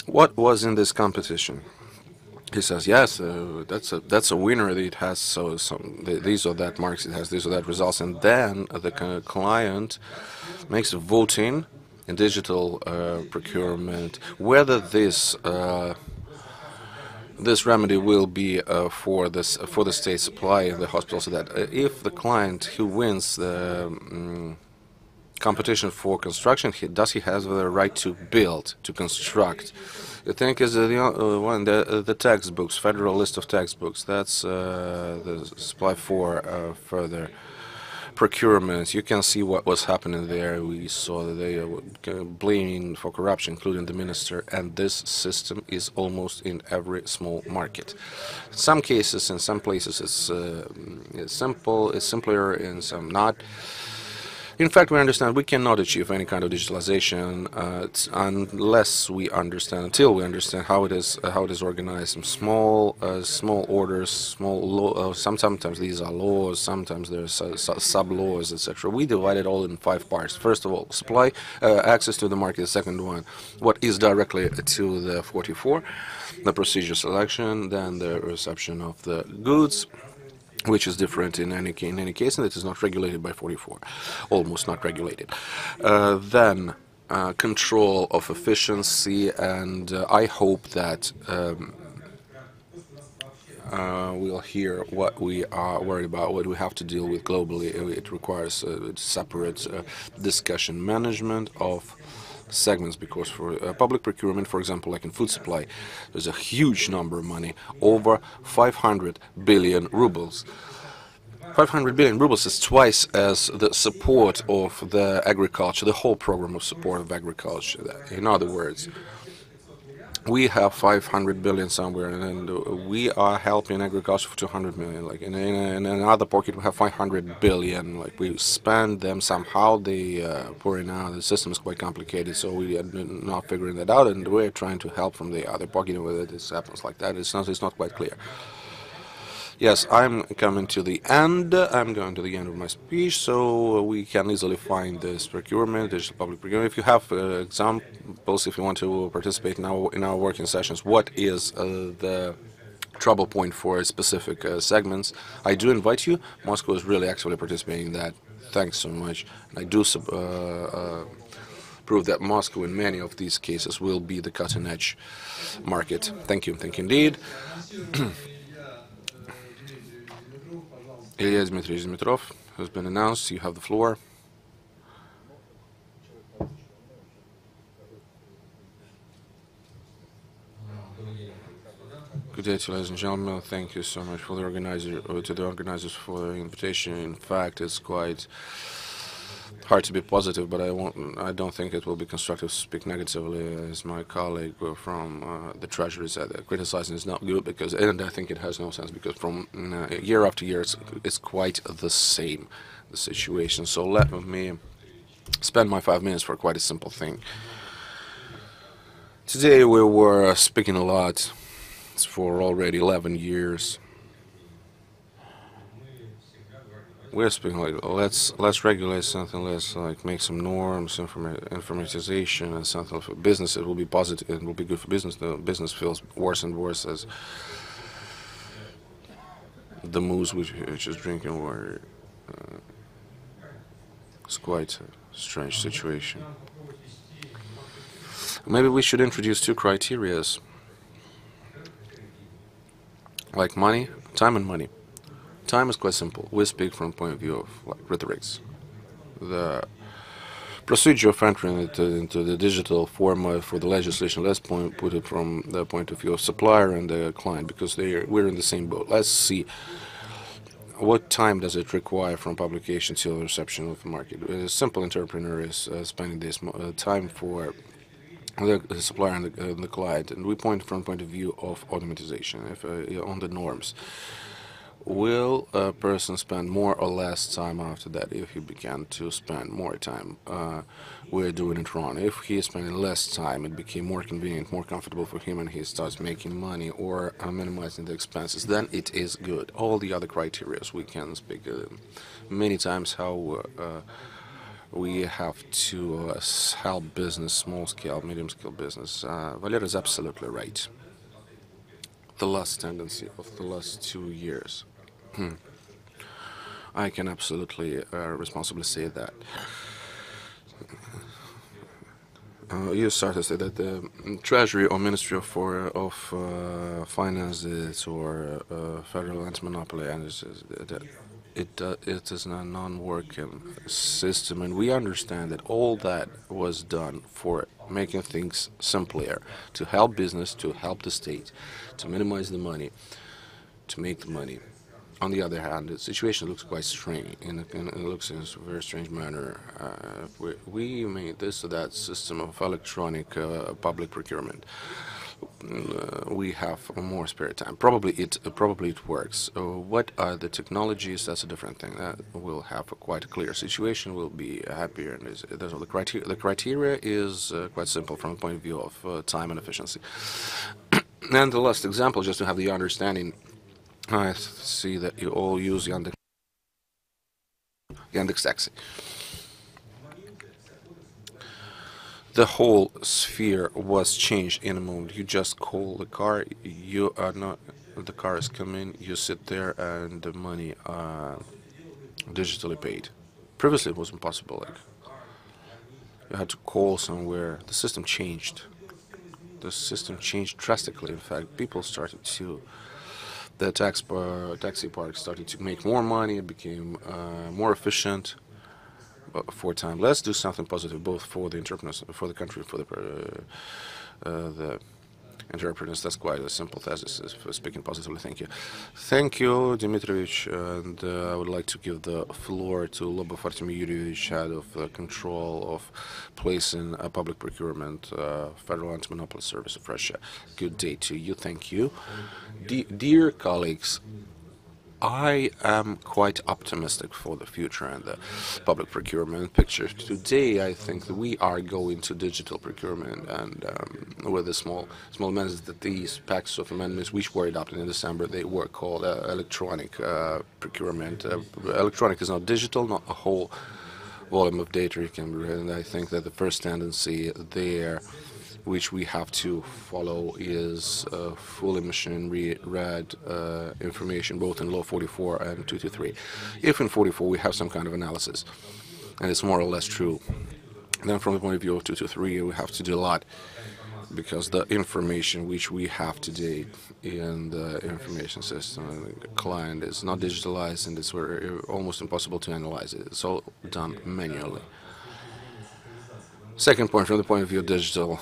what was in this competition? He says, yes, that's a winner. It has these or that marks. It has these or that results, and then the client makes a voting in digital procurement whether this remedy will be for the state supply in the hospital. So that if the client who wins the competition for construction, does he have the right to build, to construct? I think is the textbooks, federal list of textbooks. That's the supply for further procurement. You can see what was happening there. We saw that they were blaming for corruption, including the minister, and this system is almost in every small market. In some cases, in some places, it's simple, it's simpler, in some not. In fact, we understand we cannot achieve any kind of digitalization until we understand how it is organized. Some small orders, sometimes these are laws, sometimes there's sub laws, etc. We divide it all in 5 parts. First of all, supply, access to the market. The second one, what is directly to the 44, the procedure selection, then the reception of the goods, which is different in any case, and it is not regulated by 44, almost not regulated. Then control of efficiency, and I hope that we'll hear what we are worried about, what we have to deal with globally. It requires a separate discussion, management of segments, because for public procurement, for example, like in food supply, there's a huge number of money, over 500 billion rubles. 500 billion rubles is twice as the support of the agriculture, the whole program of support of agriculture. In other words, we have 500 billion somewhere, and we are helping agriculture for 200 million. Like in another pocket, we have 500 billion. Like we spend them somehow. They pouring out. The system is quite complicated, so we are not figuring that out, and we're trying to help from the other pocket. Whether this happens like that, it's not quite clear. Yes, I'm coming to the end. I'm going to the end of my speech, so we can easily find this procurement, digital public procurement. If you have examples, if you want to participate in our working sessions, what is the trouble point for specific segments? I do invite you. Moscow is really actively participating in that. Thanks so much. I do prove that Moscow, in many of these cases, will be the cutting-edge market. Thank you. Thank you indeed. Ilya Dmitrievich Dimitrov has been announced. You have the floor. Good day, ladies and gentlemen. Thank you so much for the organizers for the invitation. In fact, it's quite hard to be positive, but I don't think it will be constructive to speak negatively, as my colleague from the Treasury said. Criticizing is not good, and I think it has no sense, because from year after year it's quite the same, the situation. So let me spend my 5 minutes for quite a simple thing. Today we were speaking a lot. It's for already 11 years. we're speaking like let's regulate something, let's like make some norms, informatization, and something for business. It will be positive. It will be good for business. The business feels worse and worse as the moose which is drinking water. It's quite a strange situation. Maybe we should introduce two criterias, like money, time and money. Time is quite simple. We speak from the point of view of like rhetorics. The procedure of entering into the digital format for the legislation, let's put it from the point of view of supplier and the client, because we're in the same boat. Let's see what time does it require from publication till reception of the market. A simple entrepreneur is spending this time for the supplier and the client, and we point from the point of view of automatization, if on the norms. Will a person spend more or less time after that if he began to spend more time? We're doing it wrong. If he is spending less time, it became more convenient, more comfortable for him, and he starts making money or minimizing the expenses, then it is good. All the other criteria we can speak many times how we have to help business, small scale, medium scale business. Valer is absolutely right. The last tendency of the last 2 years. I can absolutely responsibly say that. You started to say that the Treasury or Ministry of Finances or Federal Anti-Monopoly and it is a non-working system, and we understand that all that was done for making things simpler, to help business, to help the state, to minimize the money, to make the money. On the other hand, the situation looks quite strange. It looks in a very strange manner. We made this or that system of electronic public procurement. We have more spare time. Probably it works. What are the technologies? That's a different thing. That will have a quite clear situation. We'll be happier. And there's all the criteria. The criteria is quite simple from the point of view of time and efficiency. And the last example, just to have the understanding. I see that you all use Yandex Taxi. The whole sphere was changed in a moment. You just call the car. You are not. The car is coming. You sit there, and the money digitally paid. Previously, it wasn't possible. Like you had to call somewhere. The system changed. The system changed drastically. In fact, people started to. The taxi park started to make more money. It became more efficient for time. Let's do something positive, both for the entrepreneurs, for the country, for the entrepreneurs. That's quite a simple thesis for speaking positively. Thank you. Thank you, Dmitrovich. And I would like to give the floor to Lobov Artemy Yurievich, head of control of placing public procurement, Federal Anti-Monopoly Service of Russia. Good day to you. Thank you. Dear colleagues, I am quite optimistic for the future and the public procurement picture. Today, I think that we are going to digital procurement, and with the small amendments that these packs of amendments which were adopted in December, they were called electronic procurement. Electronic is not digital, not a whole volume of data you can read, and I think that the first tendency there which we have to follow is fully machine-read information, both in Law 44 and 223. If in 44 we have some kind of analysis, and it's more or less true, then from the point of view of 223 we have to do a lot, because the information which we have today in the information system, the client is not digitalized, and it's almost impossible to analyze it. It's all done manually. Second point, from the point of view of digital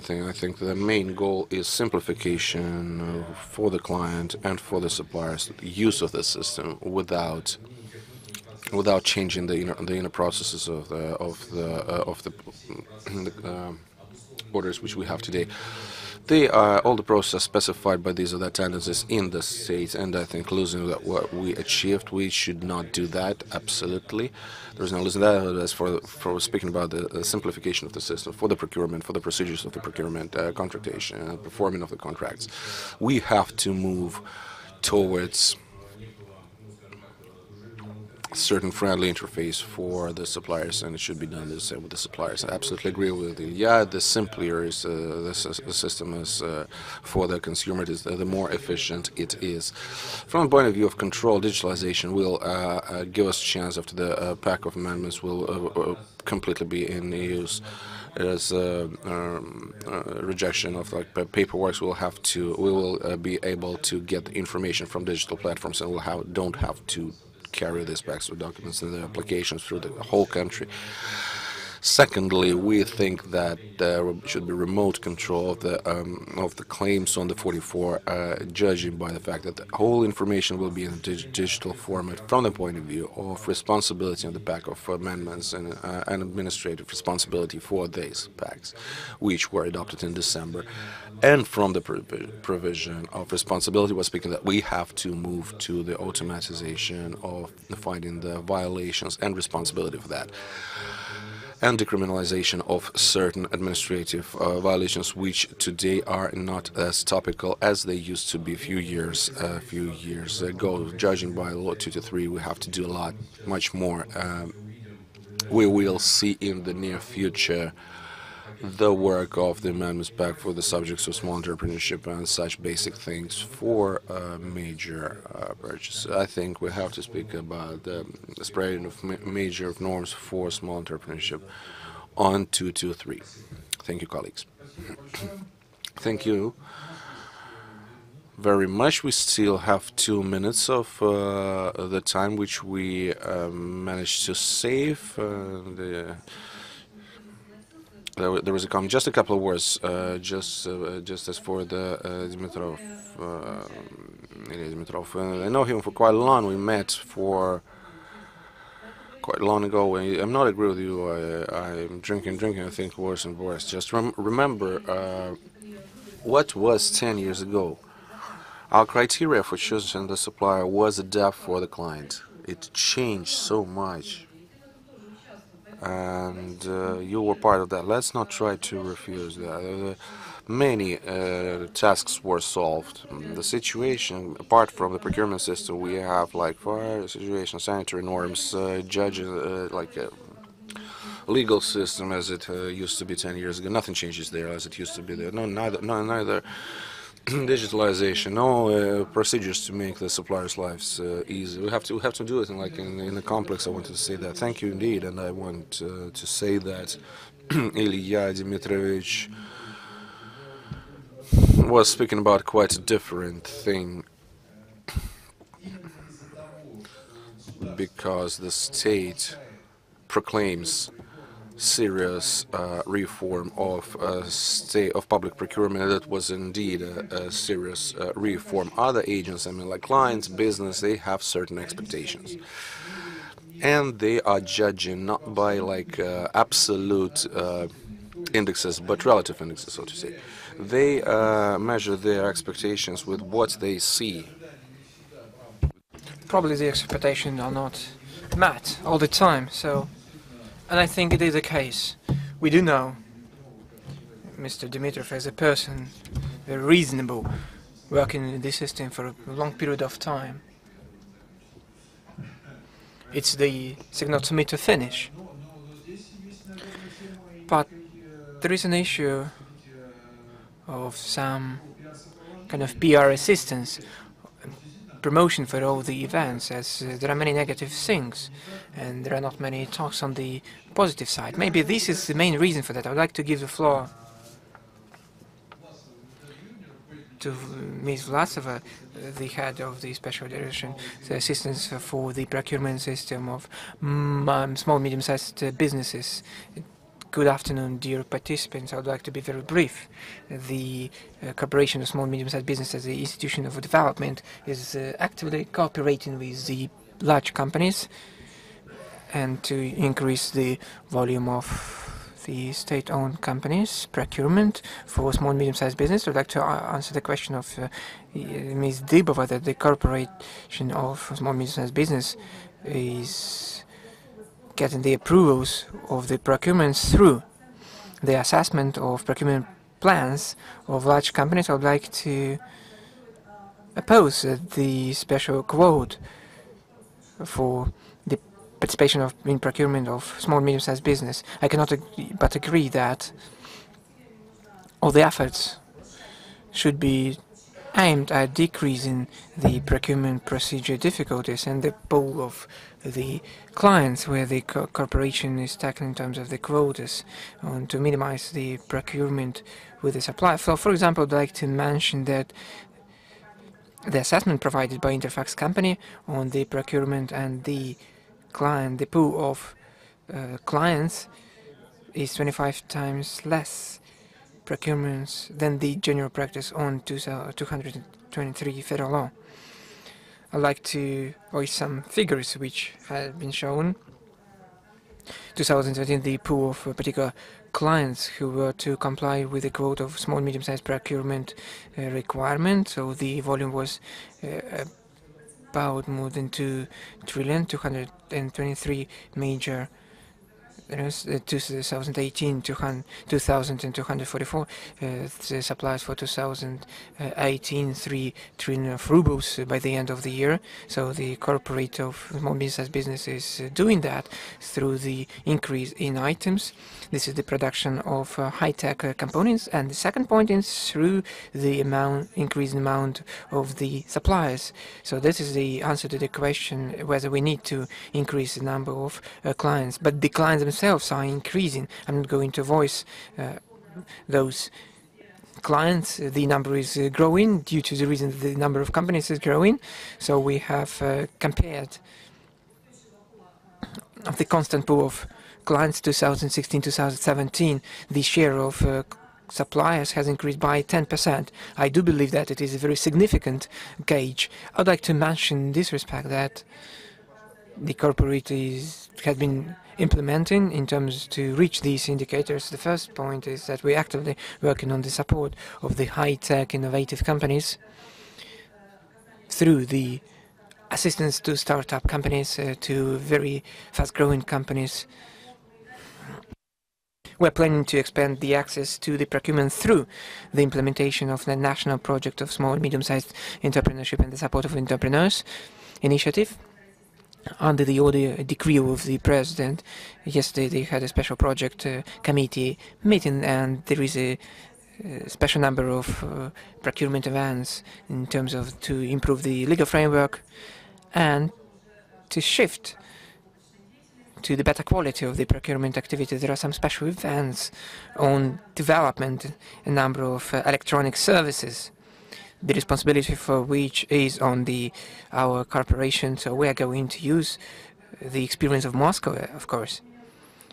thing, I think the main goal is simplification for the client and for the suppliers, the use of the system without changing the inner processes of the orders which we have today. They are all the process specified by these other tendencies in the state, and I think losing that what we achieved, we should not do that. Absolutely, there's no losing that. As for speaking about the simplification of the system for the procurement, for the procedures of the procurement, contractation, performing of the contracts, we have to move towards certain friendly interface for the suppliers, and it should be done the same with the suppliers. I absolutely agree with you. Yeah, the simpler is the system is for the consumer, the more efficient it is. From the point of view of control, digitalization will give us a chance after the pack of amendments will completely be in use. As rejection of like paperwork, we will be able to get the information from digital platforms, and don't have to carry these packs of documents and the applications through the whole country. Secondly, we think that there should be remote control of the claims on the 44, judging by the fact that the whole information will be in a digital format from the point of view of responsibility of the pack of amendments and administrative responsibility for these packs, which were adopted in December. And from the provision of responsibility, we're speaking that we have to move to the automatization of finding the violations and responsibility for that, and decriminalization of certain administrative violations, which today are not as topical as they used to be a few years ago. Judging by Law 223, we have to do a lot, much more. We will see in the near future the work of the amendments back for the subjects of small entrepreneurship and such basic things for major purchase. I think we have to speak about the spreading of major norms for small entrepreneurship on 223. Thank you, colleagues. Thank you very much. We still have 2 minutes of the time which we managed to save. There was a comment. Just a couple of words. Just as for the Dimitrov, Ilya Dimitrov. I know him for quite long. We met for quite long ago. I'm not agree with you. I'm drinking. I think worse and worse. Just remember what was 10 years ago. Our criteria for choosing the supplier was adapt for the client. It changed so much. And you were part of that. Let's not try to refuse that. Many tasks were solved. The situation, apart from the procurement system, we have like fire situation, sanitary norms, judges, like legal system as it used to be 10 years ago. Nothing changes there as it used to be there. Neither digitalization, no procedures to make the suppliers' lives easy. We have to do it in the complex. I wanted to say that. Thank you indeed, and I want to say that Ilya Dmitrovich was speaking about quite a different thing, because the state proclaims serious reform of public procurement. That was indeed a serious reform. Other agents, I mean, like clients, business, they have certain expectations, and they are judging not by like absolute indexes, but relative indexes, so to say. They measure their expectations with what they see. Probably the expectations are not met all the time, and I think it is the case. We do know Mr. Dimitrov as a person, very reasonable, working in this system for a long period of time. It's the signal to me to finish. But there is an issue of some kind of PR assistance, promotion for all the events, as there are many negative things and there are not many talks on the positive side. Maybe this is the main reason for that. I would like to give the floor to Ms. Vlasova, the head of the special direction, the assistance for the procurement system of small medium-sized businesses. Good afternoon, dear participants. I would like to be very brief. The Corporation of Small and Medium-Sized Business as the institution of development is actively cooperating with the large companies and to increase the volume of the state-owned companies, procurement for small and medium-sized business. I'd like to answer the question of Ms. Dybova, that the Corporation of Small and Medium-Sized Business is getting the approvals of the procurements through the assessment of procurement plans of large companies. I would like to oppose the special quote for the participation in procurement of small and medium-sized business. I cannot but agree that all the efforts should be aimed at decreasing the procurement procedure difficulties and the pool of the clients where the corporation is tackling in terms of the quotas, and to minimize the procurement with the supplier. So, for example, I'd like to mention that the assessment provided by Interfax company on the procurement and the pool of clients is 25 times less procurements than the general practice on 223 federal law. I'd like to voice some figures which have been shown. 2013, the pool of particular clients who were to comply with the quota of small and medium-sized procurement requirement. So the volume was about more than 2 trillion, 223 major 2018, 2,244 the supplies for 2018, 3 trillion of rubles by the end of the year. So the corporate of small business is doing that through the increase in items. This is the production of high-tech components, and the second point is through the increased amount of the suppliers. So this is the answer to the question whether we need to increase the number of clients. But the clients themselves are increasing. I'm not going to voice those clients. The number is growing due to the reason that the number of companies is growing. So we have compared of the constant pool of clients 2016-2017, the share of suppliers has increased by 10%. I do believe that it is a very significant gauge. I'd like to mention in this respect that the corporate has been implementing in terms to reach these indicators. The first point is that we're actively working on the support of the high-tech innovative companies through the assistance to startup companies, to very fast-growing companies. We're planning to expand the access to the procurement through the implementation of the national project of small and medium-sized entrepreneurship and the support of entrepreneurs initiative. Under the order decree of the president, yesterday they had a special project committee meeting, and there is a special number of procurement events in terms of to improve the legal framework and to shift to the better quality of the procurement activity. There are some special events on development, a number of electronic services, the responsibility for which is on our corporation. So we are going to use the experience of Moscow, of course.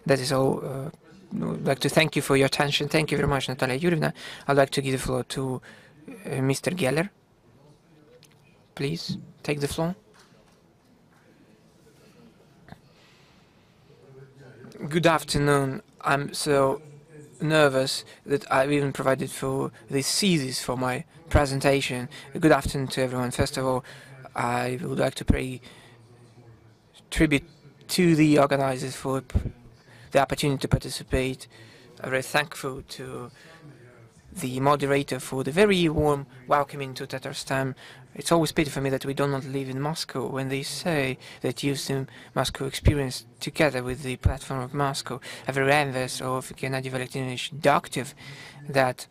That is all. I'd like to thank you for your attention. Thank you very much, Natalia Yurievna. I'd like to give the floor to Mr. Geller. Please take the floor. Good afternoon. I'm so nervous that I've even provided for the thesis for my presentation. Good afternoon to everyone. First of all, I would like to pay tribute to the organizers for the opportunity to participate. I'm very thankful to the moderator for the very warm welcoming to Tatarstan. It's always pity for me that we do not live in Moscow when they say that using Moscow experience together with the platform of Moscow. I'm very envious of Gennady Valentinovich Dokhtev that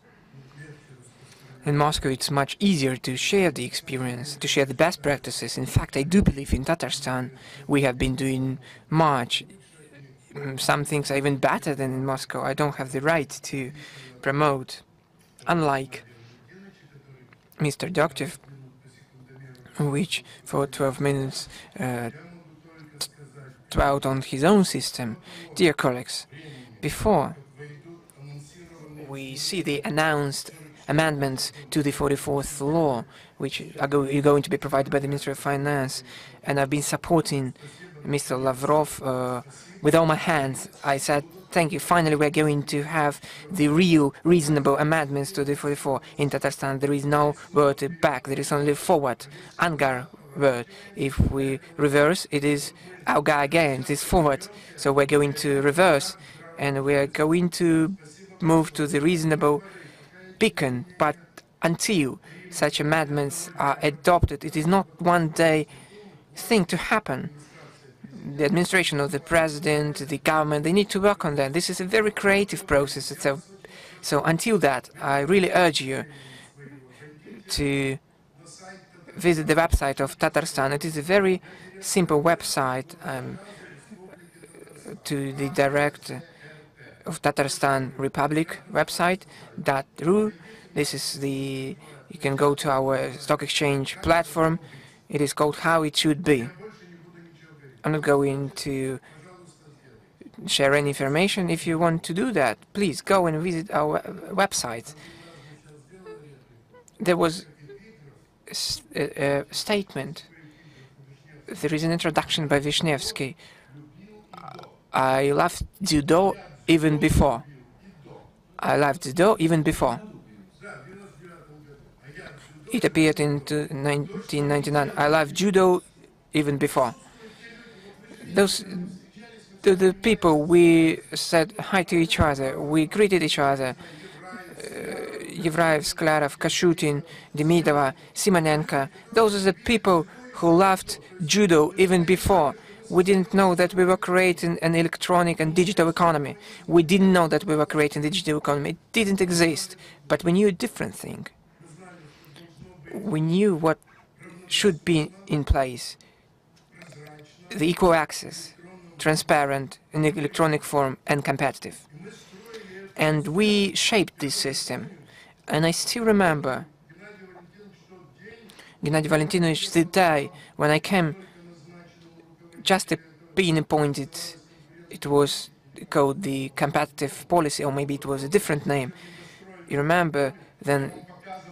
in Moscow it's much easier to share the experience, to share the best practices. In fact, I do believe in Tatarstan we have been doing much. Some things are even better than in Moscow. I don't have the right to promote. Unlike Mr. Dokhtev, which for 12 minutes dwelt on his own system. Dear colleagues, before we see the announced amendments to the 44th law, which are going to be provided by the Ministry of Finance, and I've been supporting Mr. Lavrov with all my hands. I said, thank you. Finally, we're going to have the real, reasonable amendments to the 44. In Tatarstan, there is no word back. There is only forward. Angar word. If we reverse, it is Auga again. It is forward. So we're going to reverse, and we're going to move to the reasonable beacon. But until such amendments are adopted, it is not one day thing to happen. The administration of the president, the government, they need to work on that. This is a very creative process. So until that, I really urge you to visit the website of Tatarstan. It is a very simple website to the direct of Tatarstan Republic website, .ru. This is the, you can go to our stock exchange platform. It is called How It Should Be. I'm not going to share any information. If you want to do that, please go and visit our website. There was a statement. There is an introduction by Vishnevsky. I loved judo even before. I loved judo even before. It appeared in 1999. I loved judo even before. Those the people, we said hi to each other, we greeted each other. Yevraev, Sklarov, Kashutin, Demidova, Simonenko, those are the people who loved judo even before. We didn't know that we were creating an electronic and digital economy. We didn't know that we were creating the digital economy. It didn't exist. But we knew a different thing. We knew what should be in place. The equal access, transparent, in electronic form, and competitive. And we shaped this system. And I still remember, Gennady Valentinovich, the day when I came, just being appointed, it was called the competitive policy, or maybe it was a different name. You remember, then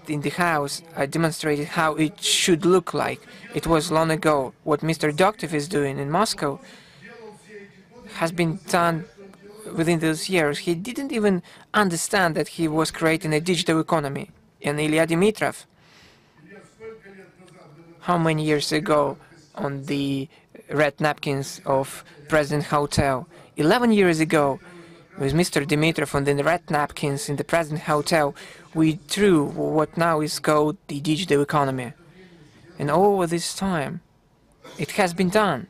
in the house, I demonstrated how it should look like. It was long ago. What Mr. Dokhtev is doing in Moscow has been done within those years. He didn't even understand that he was creating a digital economy. And Ilya Dimitrov, how many years ago, on the red napkins of President Hotel, 11 years ago, with Mr. Dimitrov on the red napkins in the President Hotel, we drew what now is called the digital economy. And all this time, it has been done.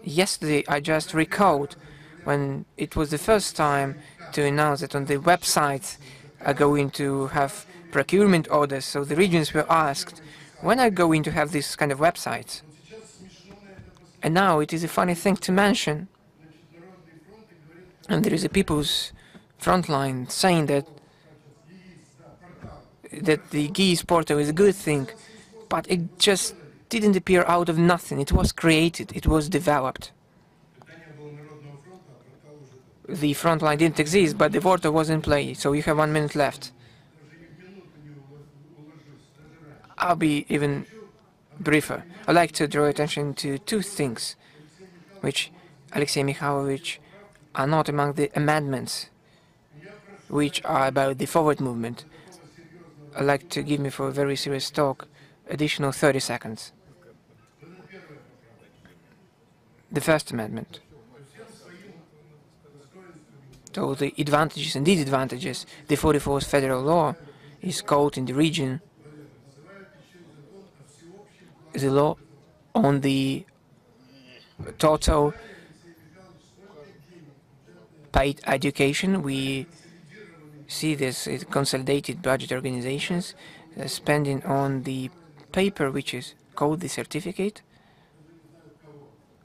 Yesterday, I just recalled when it was the first time to announce that on the websites are going to have procurement orders. So the regions were asked, when are going to have this kind of websites? And now it is a funny thing to mention. And there is a people's front line saying that the GIS portal is a good thing, but it just didn't appear out of nothing. It was created, it was developed. The front line didn't exist, but the portal was in play, so you have 1 minute left. I'll be even briefer. I'd like to draw attention to two things, which Alexei Mikhailovich are not among the amendments, which are about the forward movement. I'd like to give me for a very serious talk additional 30 seconds. The First Amendment. So the advantages and disadvantages, the 44th federal law is called in the region the law on the total paid education. We see this consolidated budget organizations spending on the paper which is called the certificate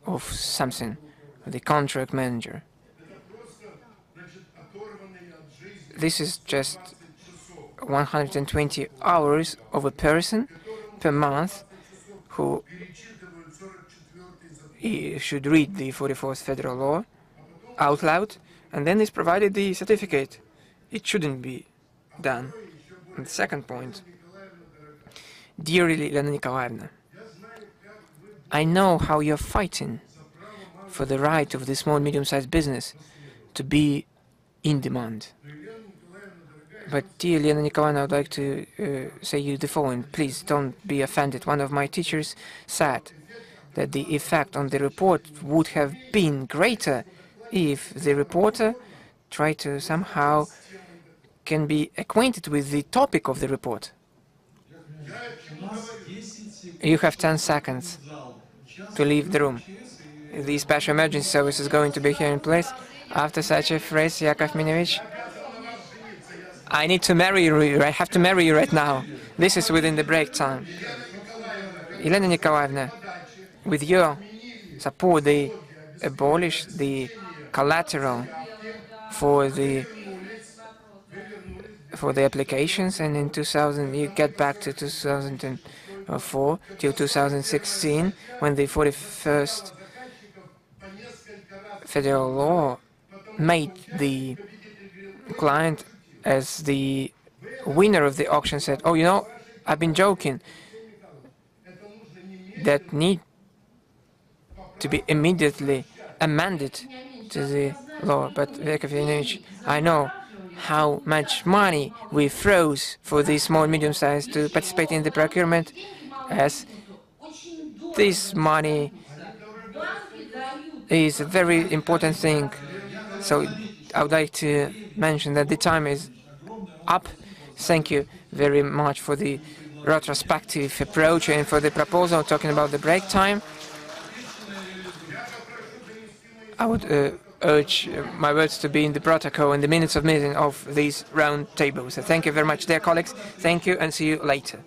of something, the contract manager. This is just 120 hours of a person per month who should read the 44th federal law out loud, and then is provided the certificate. It shouldn't be done. And the second point, dearly Elena Nikolaevna, I know how you're fighting for the right of the small and medium-sized business to be in demand. But dear Elena Nikolaevna, I would like to say you the following. Please don't be offended. One of my teachers said that the effect on the report would have been greater if the reporter tried to somehow can be acquainted with the topic of the report. You have 10 seconds. to leave the room. The special emergency service is going to be here in place. After such a phrase, Yakov Minovich, I need to marry you. I have to marry you right now. This is within the break time. Elena Nikolaevna, with your support, they abolished the collateral for the applications, and in 2000 you get back to 2004 till 2016 when the 41st federal law made the client as the winner of the auction said, oh, you know, I've been joking. That need to be immediately amended to the law. But Yakovlevich, I know how much money we froze for the small and medium size to participate in the procurement, as this money is a very important thing. So I would like to mention that the time is up. Thank you very much for the retrospective approach and for the proposal talking about the break time. I would urge my words to be in the protocol and the minutes of meeting of these round tables. Thank you very much, dear colleagues. Thank you and see you later.